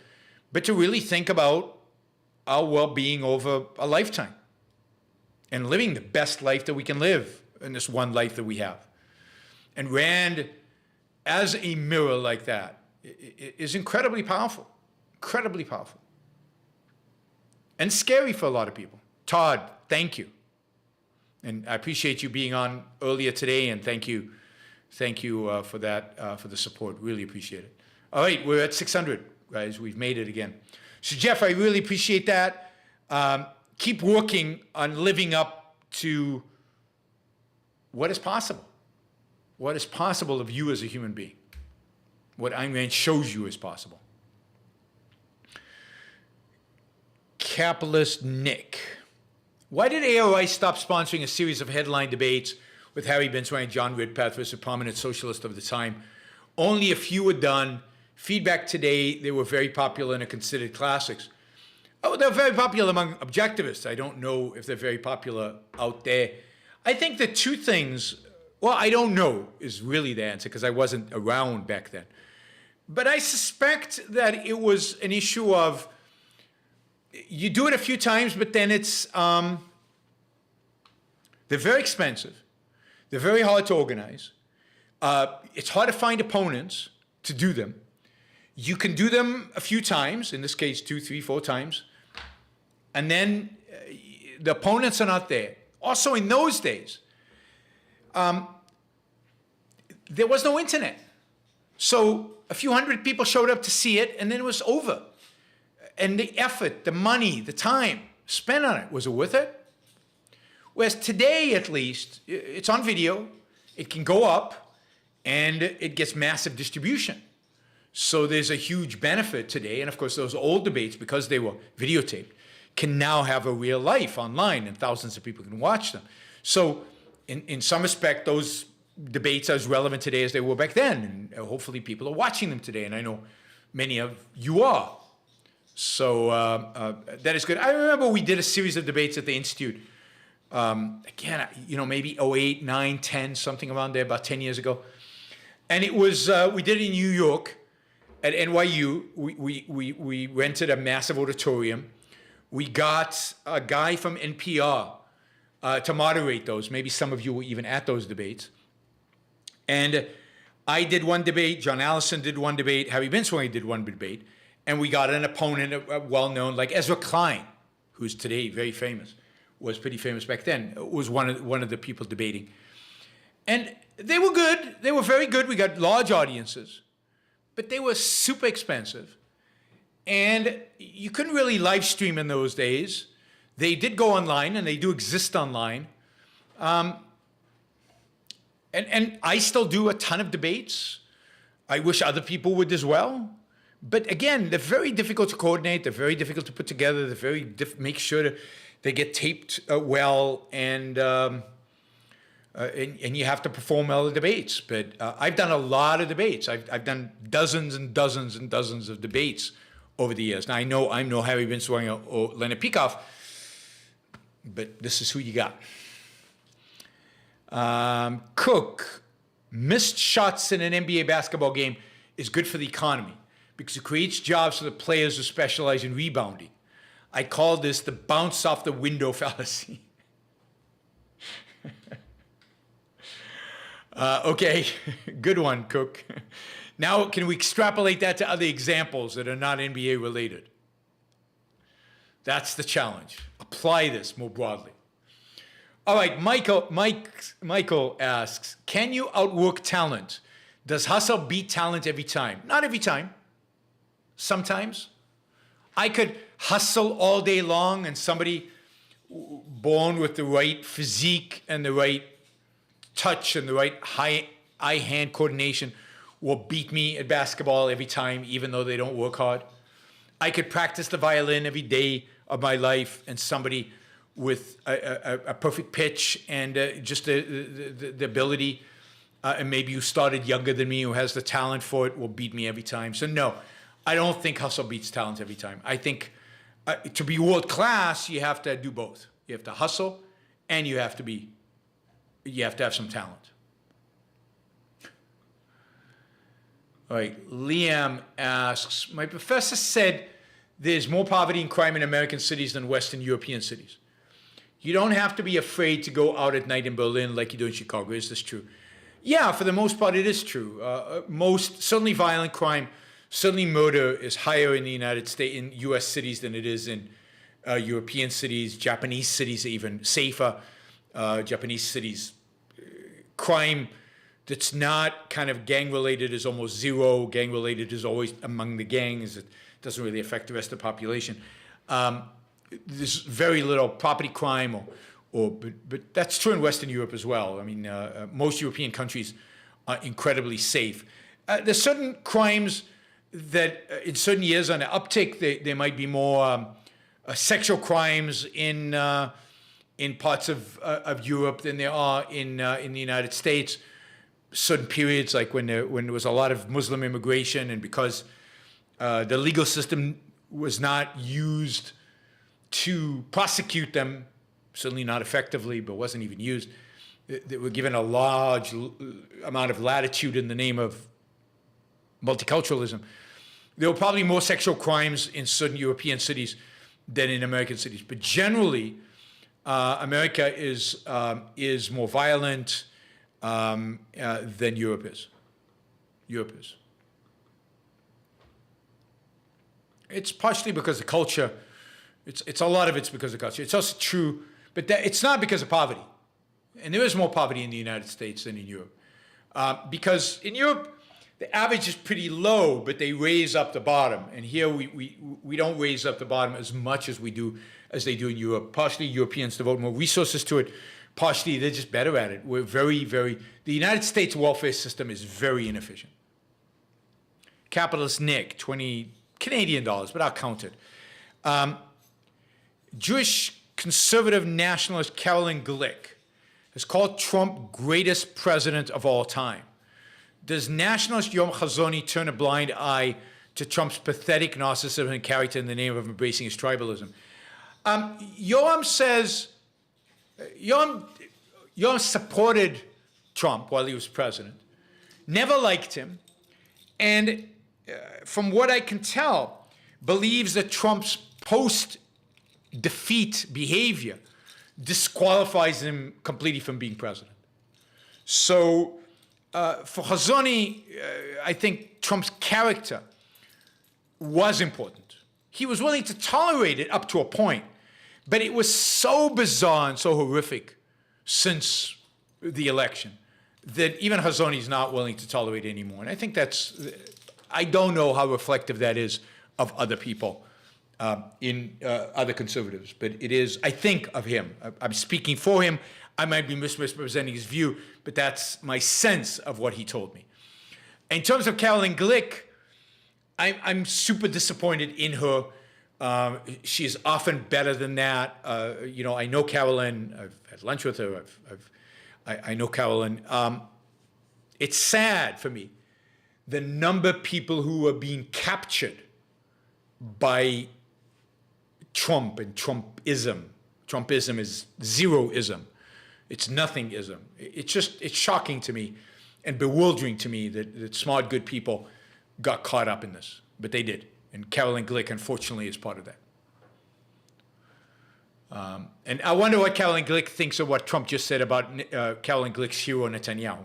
but to really think about our well-being over a lifetime and living the best life that we can live in this one life that we have. And Rand, as a mirror like that, is incredibly powerful, incredibly powerful. And scary for a lot of people. Todd, thank you. And I appreciate you being on earlier today, and thank you for that, for the support. Really appreciate it. All right, we're at 600, guys. We've made it again. So, Jeff, I really appreciate that. Keep working on living up to what is possible. What is possible of you as a human being. What Ayn Rand shows you is possible. Capitalist Nick. Why did AOI stop sponsoring a series of headline debates with Harry Bensway and John Ridpath versus a prominent socialist of the time? Only a few were done. Feedback today, they were very popular and are considered classics. Oh, they're very popular among objectivists. I don't know if they're very popular out there. I think the two things, well, I don't know is really the answer because I wasn't around back then. But I suspect that it was an issue of you do it a few times, but then it's, they're very expensive. They're very hard to organize. It's hard to find opponents to do them. You can do them a few times, in this case, 2, 3, 4 times, and then the opponents are not there. Also, in those days, there was no internet. So a few hundred people showed up to see it, and then it was over. And the effort, the money, the time spent on it, was it worth it? Whereas today, at least, it's on video, it can go up, and it gets massive distribution. So there's a huge benefit today. And of course, those old debates, because they were videotaped, can now have a real life online, and thousands of people can watch them. So in some respect, those debates are as relevant today as they were back then. And hopefully people are watching them today. And I know many of you are. So that is good. I remember we did a series of debates at the Institute. Again, maybe 08, 9, 10, something around there, about 10 years ago. And it was, we did it in New York at NYU. We rented a massive auditorium. We got a guy from NPR to moderate those. Maybe some of you were even at those debates. And I did one debate, John Allison did one debate, Harry Bensway did one debate, and we got an opponent, well-known, like Ezra Klein, who's today very famous, was pretty famous back then, was one of the people debating. And they were good. They were very good. We got large audiences, but they were super expensive. And you couldn't really live stream in those days. They did go online, and they do exist online. And I still do a ton of debates. I wish other people would as well. But again, they're very difficult to coordinate. They're very difficult to put together. They're very make sure that they get taped well, and you have to perform well the debates. But I've done a lot of debates. I've done dozens and dozens and dozens of debates over the years. Now I know I'm no Harry Bensway or Leonard Peikoff, but this is who you got. Cook, missed shots in an NBA basketball game is good for the economy because it creates jobs for the players who specialize in rebounding. I call this the bounce off the window fallacy. Okay, good one, Cook. Now, can we extrapolate that to other examples that are not NBA related? That's the challenge. Apply this more broadly. All right, Michael asks, can you outwork talent? Does hustle beat talent every time? Not every time. Sometimes. I could hustle all day long and somebody born with the right physique and the right touch and the right eye-hand coordination will beat me at basketball every time, even though they don't work hard. I could practice the violin every day of my life, and somebody with a perfect pitch and just the ability, and maybe who started younger than me, who has the talent for it, will beat me every time. So no, I don't think hustle beats talent every time. I think to be world class, you have to do both. You have to hustle, and you have to have some talent. All right, Liam asks, my professor said there's more poverty and crime in American cities than Western European cities. You don't have to be afraid to go out at night in Berlin like you do in Chicago. Is this true? Yeah, for the most part, it is true. Certainly violent crime, certainly murder is higher in the United States, in U.S. cities than it is in European cities. Japanese cities are even safer. Japanese cities, crime that's not kind of gang-related is almost zero. Gang-related is always among the gangs. It doesn't really affect the rest of the population. There's very little property crime, but that's true in Western Europe as well. I mean, most European countries are incredibly safe. There's certain crimes that in certain years on an uptick, there might be more sexual crimes in parts of Europe than there are in the United States. Certain periods, like when there was a lot of Muslim immigration, and because the legal system was not used to prosecute them, certainly not effectively, but wasn't even used, they were given a large amount of latitude in the name of multiculturalism. There were probably more sexual crimes in certain European cities than in American cities. But generally, America is more violent than Europe is. It's partially because of culture. It's a lot of it's because of culture. It's also true, but it's not because of poverty. And there is more poverty in the United States than in Europe. Because in Europe, the average is pretty low, but they raise up the bottom. And here we don't raise up the bottom as much as they do in Europe. Partially Europeans devote more resources to it. Partially they're just better at it. We're the United States welfare system is very inefficient. Capitalist Nick, 20 Canadian dollars, but I'll count it. Jewish conservative nationalist Carolyn Glick has called Trump greatest president of all time. Does nationalist Yom Chazoni turn a blind eye to Trump's pathetic narcissism and character in the name of embracing his tribalism? Yom says, Yom supported Trump while he was president, never liked him, and from what I can tell, believes that Trump's post-defeat behavior disqualifies him completely from being president. So for Chazoni, I think Trump's character was important. He was willing to tolerate it up to a point, but it was so bizarre and so horrific since the election that even Chazoni is not willing to tolerate it anymore. And I think I don't know how reflective that is of other people in other conservatives, but it is, I think, of him. I'm speaking for him. I might be misrepresenting his view, but that's my sense of what he told me. In terms of Carolyn Glick, I'm super disappointed in her. She is often better than that. I know Carolyn. I've had lunch with her. I know Carolyn. It's sad for me, the number of people who are being captured by Trump and Trumpism. Trumpism is zeroism. It's nothingism. It's shocking to me and bewildering to me that smart, good people got caught up in this, but they did. And Carolyn Glick, unfortunately, is part of that. And I wonder what Carolyn Glick thinks of what Trump just said about Carolyn Glick's hero, Netanyahu.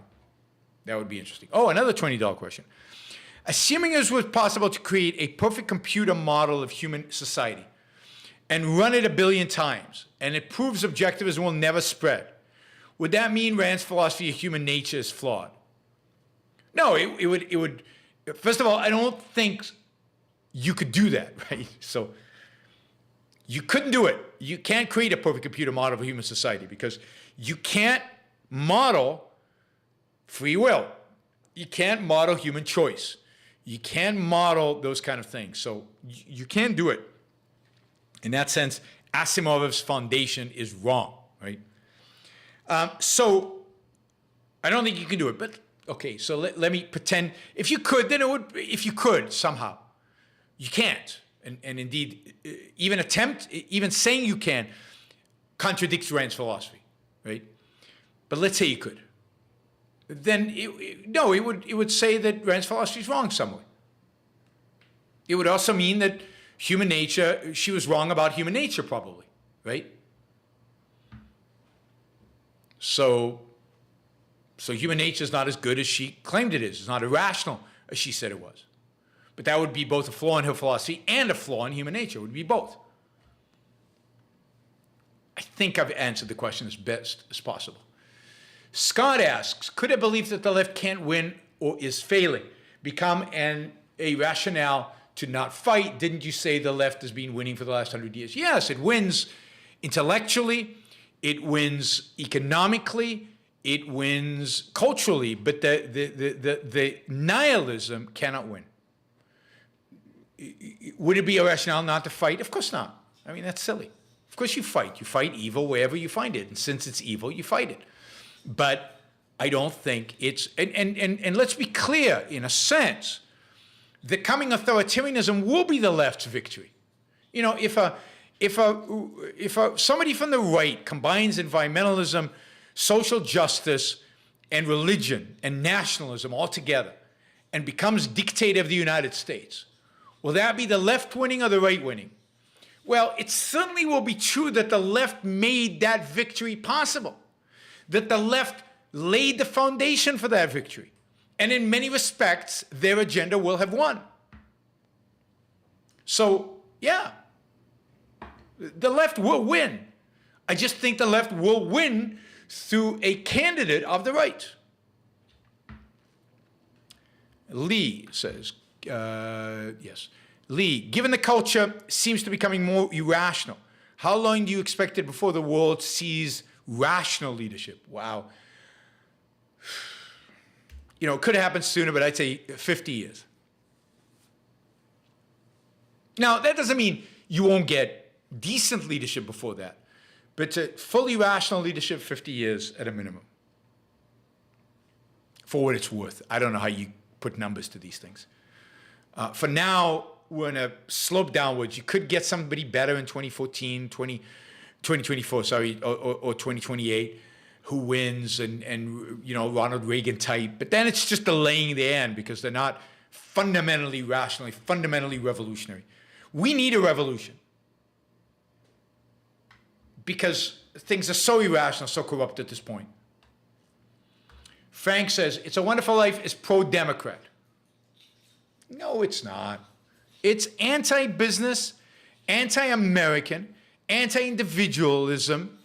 That would be interesting. Oh, another $20 question. Assuming it was possible to create a perfect computer model of human society and run it 1 billion times, and it proves objectivism will never spread, would that mean Rand's philosophy of human nature is flawed? No, it would. First of all, I don't think you could do that, right? So you couldn't do it. You can't create a perfect computer model of a human society because you can't model free will. You can't model human choice. You can't model those kind of things. So you can't do it. In that sense, Asimov's foundation is wrong, right? So I don't think you can do it. But okay, so let me pretend. If you could, then it would. If you could somehow, you can't. And indeed, even saying you can, contradicts Rand's philosophy, right? But let's say you could. Then it would say that Rand's philosophy is wrong somewhere. It would also mean that human nature, she was wrong about human nature probably, right? So human nature is not as good as she claimed it is. It's not irrational as she said it was. But that would be both a flaw in her philosophy and a flaw in human nature. It would be both. I think I've answered the question as best as possible. Scott asks, could a belief that the left can't win or is failing become a rationale to not fight? Didn't you say the left has been winning for the last 100 years? Yes, it wins intellectually, it wins economically, it wins culturally, but the nihilism cannot win. Would it be a rationale not to fight? Of course not. I mean, that's silly. Of course you fight. You fight evil wherever you find it. And since it's evil, you fight it. But I don't think it's, and let's be clear, in a sense, the coming authoritarianism will be the left's victory. You know, if somebody from the right combines environmentalism, social justice, and religion and nationalism all together and becomes dictator of the United States, will that be the left winning or the right winning? Well, it certainly will be true that the left made that victory possible, that the left laid the foundation for that victory. And in many respects, their agenda will have won. So, yeah, the left will win. I just think the left will win through a candidate of the right. Lee says, yes. Lee, given the culture seems to be becoming more irrational, how long do you expect it before the world sees rational leadership? Wow. You know, it could have happened sooner, but I'd say 50 years. Now, that doesn't mean you won't get decent leadership before that, but to fully rational leadership, 50 years at a minimum. For what it's worth. I don't know how you put numbers to these things. For now, we're in a slope downwards. You could get somebody better in 2024, sorry, or 2028, who wins and you know, Ronald Reagan type. But then it's just delaying the end because they're not fundamentally rational, fundamentally revolutionary. We need a revolution because things are so irrational, so corrupt at this point. Frank says, It's a Wonderful Life is pro-Democrat. No, it's not. It's anti-business, anti-American, anti-individualism,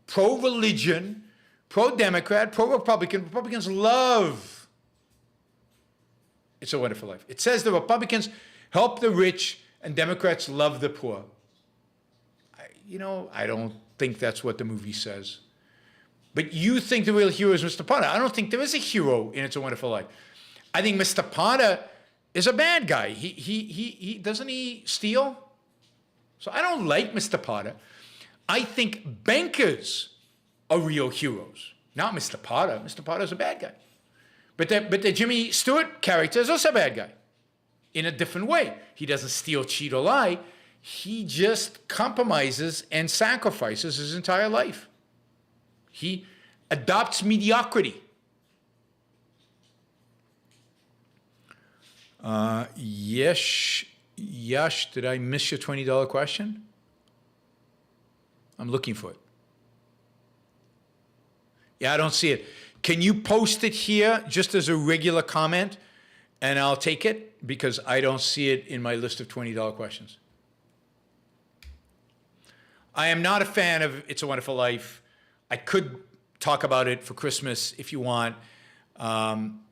pro-religion, pro-Democrat, pro-Republican. Republicans love It's a Wonderful Life. It says the Republicans help the rich and Democrats love the poor. I don't think that's what the movie says. But you think the real hero is Mr. Potter. I don't think there is a hero in It's a Wonderful Life. I think Mr. Potter is a bad guy. He doesn't he steal? So I don't like Mr. Potter. I think bankers are real heroes, not Mr. Potter. Mr. Potter's a bad guy. But the Jimmy Stewart character is also a bad guy in a different way. He doesn't steal, cheat, or lie. He just compromises and sacrifices his entire life. He adopts mediocrity. Yash, did I miss your $20 question? I'm looking for it. Yeah, I don't see it. Can you post it here just as a regular comment and I'll take it because I don't see it in my list of $20 questions. I am not a fan of It's a Wonderful Life. I could talk about it for Christmas if you want.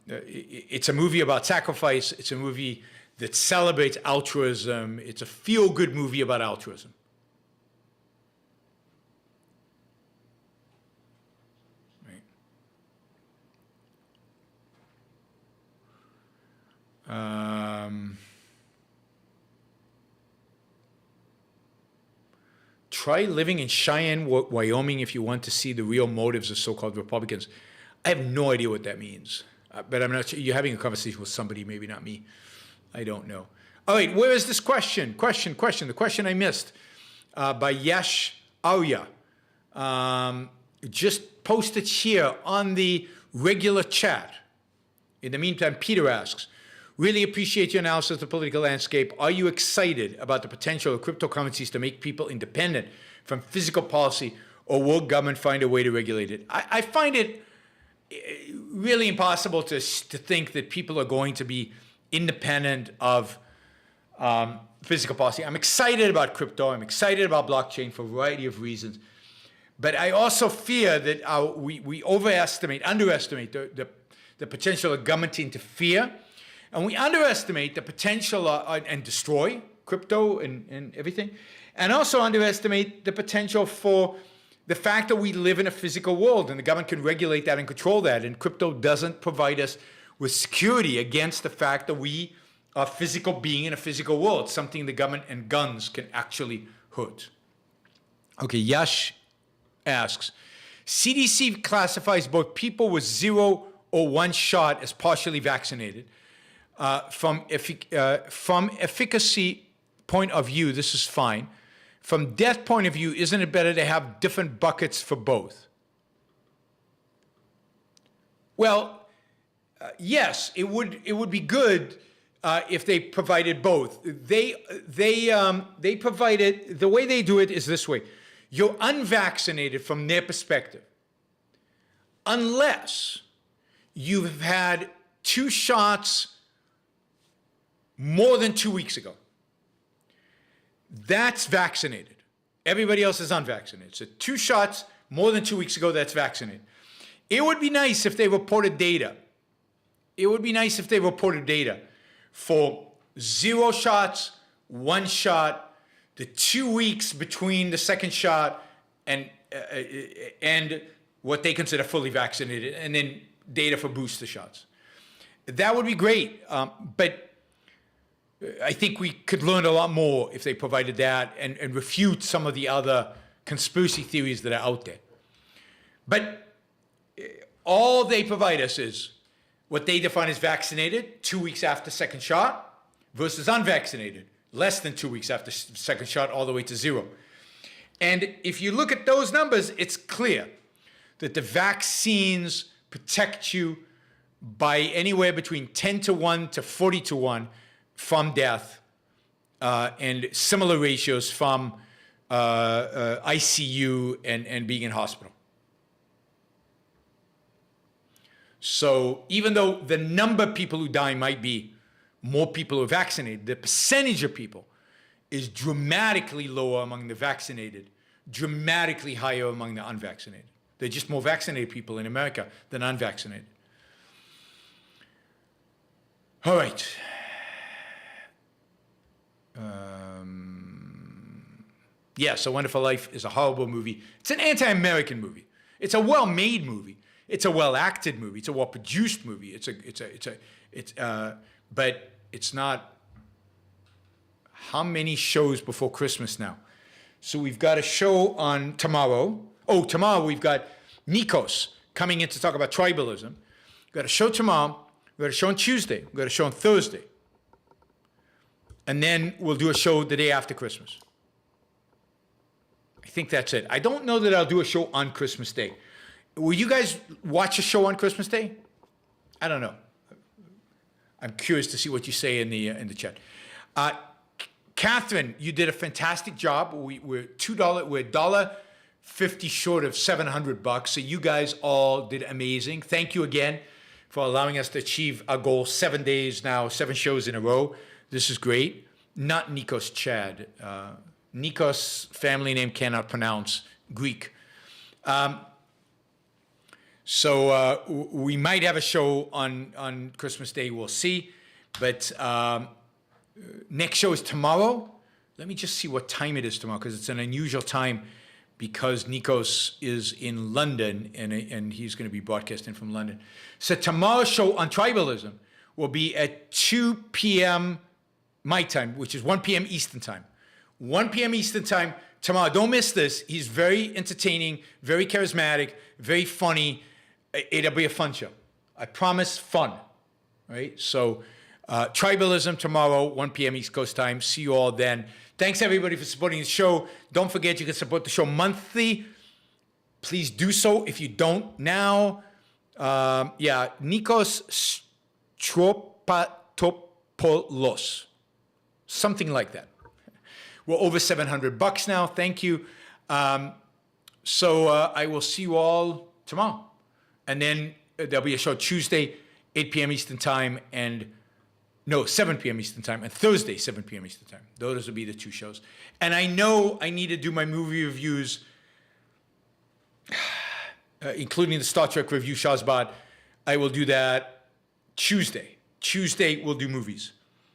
It's a movie about sacrifice. It's a movie that celebrates altruism. It's a feel-good movie about altruism. Try living in Cheyenne, Wyoming if you want to see the real motives of so-called Republicans. I have no idea what that means, but I'm not sure. You're having a conversation with somebody, maybe not me. I don't know. All right, where is this question? The question I missed by Yash Arya. Just post it here on the regular chat. In the meantime, Peter asks, really appreciate your analysis of the political landscape. Are you excited about the potential of cryptocurrencies to make people independent from physical policy, or will government find a way to regulate it? I find it really impossible to think that people are going to be independent of physical policy. I'm excited about crypto. I'm excited about blockchain for a variety of reasons. But I also fear that we underestimate the potential of government to interfere. And we underestimate the potential and destroy crypto and everything. And also underestimate the potential for the fact that we live in a physical world and the government can regulate that and control that. And crypto doesn't provide us with security against the fact that we are a physical being in a physical world, something the government and guns can actually hurt. Okay, Yash asks, CDC classifies both people with 0 or 1 shot as partially vaccinated. From efficacy point of view, this is fine. From death point of view, isn't it better to have different buckets for both? Well, yes, it would be good if they provided both. They provided, the way they do it is this way. You're unvaccinated from their perspective, unless you've had 2 shots more than 2 weeks ago. That's vaccinated. Everybody else is unvaccinated. So 2 shots more than 2 weeks ago, that's vaccinated. It would be nice if they reported data. It would be nice if they reported data for 0 shots, 1 shot, the 2 weeks between the second shot and what they consider fully vaccinated, and then data for booster shots. That would be great, but I think we could learn a lot more if they provided that and refute some of the other conspiracy theories that are out there. But all they provide us is what they define as vaccinated, 2 weeks after second shot, versus unvaccinated, less than 2 weeks after second shot, all the way to 0. And if you look at those numbers, it's clear that the vaccines protect you by anywhere between 10-to-1 to 40-to-1 from death, and similar ratios from ICU and being in hospital. So even though the number of people who die might be more people who are vaccinated, the percentage of people is dramatically lower among the vaccinated, dramatically higher among the unvaccinated. There are just more vaccinated people in America than unvaccinated. All right. Yes, A Wonderful Life is a horrible movie. It's an anti-American movie. It's a well-made movie. It's a well-acted movie. It's a well-produced movie. But it's not. How many shows before Christmas now? So we've got a show on tomorrow. Oh, tomorrow we've got Nikos coming in to talk about tribalism. We've got a show tomorrow. We've got a show on Tuesday. We've got a show on Thursday. And then we'll do a show the day after Christmas. I think that's it. I don't know that I'll do a show on Christmas Day. Will you guys watch a show on Christmas Day? I don't know. I'm curious to see what you say in the chat. Catherine, you did a fantastic job. We're $1.50 short of $700, so you guys all did amazing. Thank you again for allowing us to achieve our goal 7 days now, 7 shows in a row. This is great. Not Nikos Chad. Nikos' family name cannot pronounce Greek. So we might have a show on Christmas Day. We'll see. But next show is tomorrow. Let me just see what time it is tomorrow, because it's an unusual time because Nikos is in London and he's going to be broadcasting from London. So tomorrow's show on tribalism will be at 2 p.m. my time, which is 1 p.m. Eastern time. 1 p.m. Eastern time tomorrow. Don't miss this. He's very entertaining, very charismatic, very funny. It'll be a fun show. I promise fun. Right? So tribalism tomorrow, 1 p.m. East Coast time. See you all then. Thanks everybody for supporting the show. Don't forget you can support the show monthly. Please do so if you don't now. Nikos Stropatopoulos. Something like that. We're over $700 now. Thank you. So I will see you all tomorrow. And then there'll be a show Tuesday, 8 p.m. Eastern time, and 7 p.m. Eastern time, and Thursday, 7 p.m. Eastern time. Those will be the 2 shows. And I know I need to do my movie reviews, including the Star Trek review, Shazbad. I will do that Tuesday. Tuesday, we'll do movies.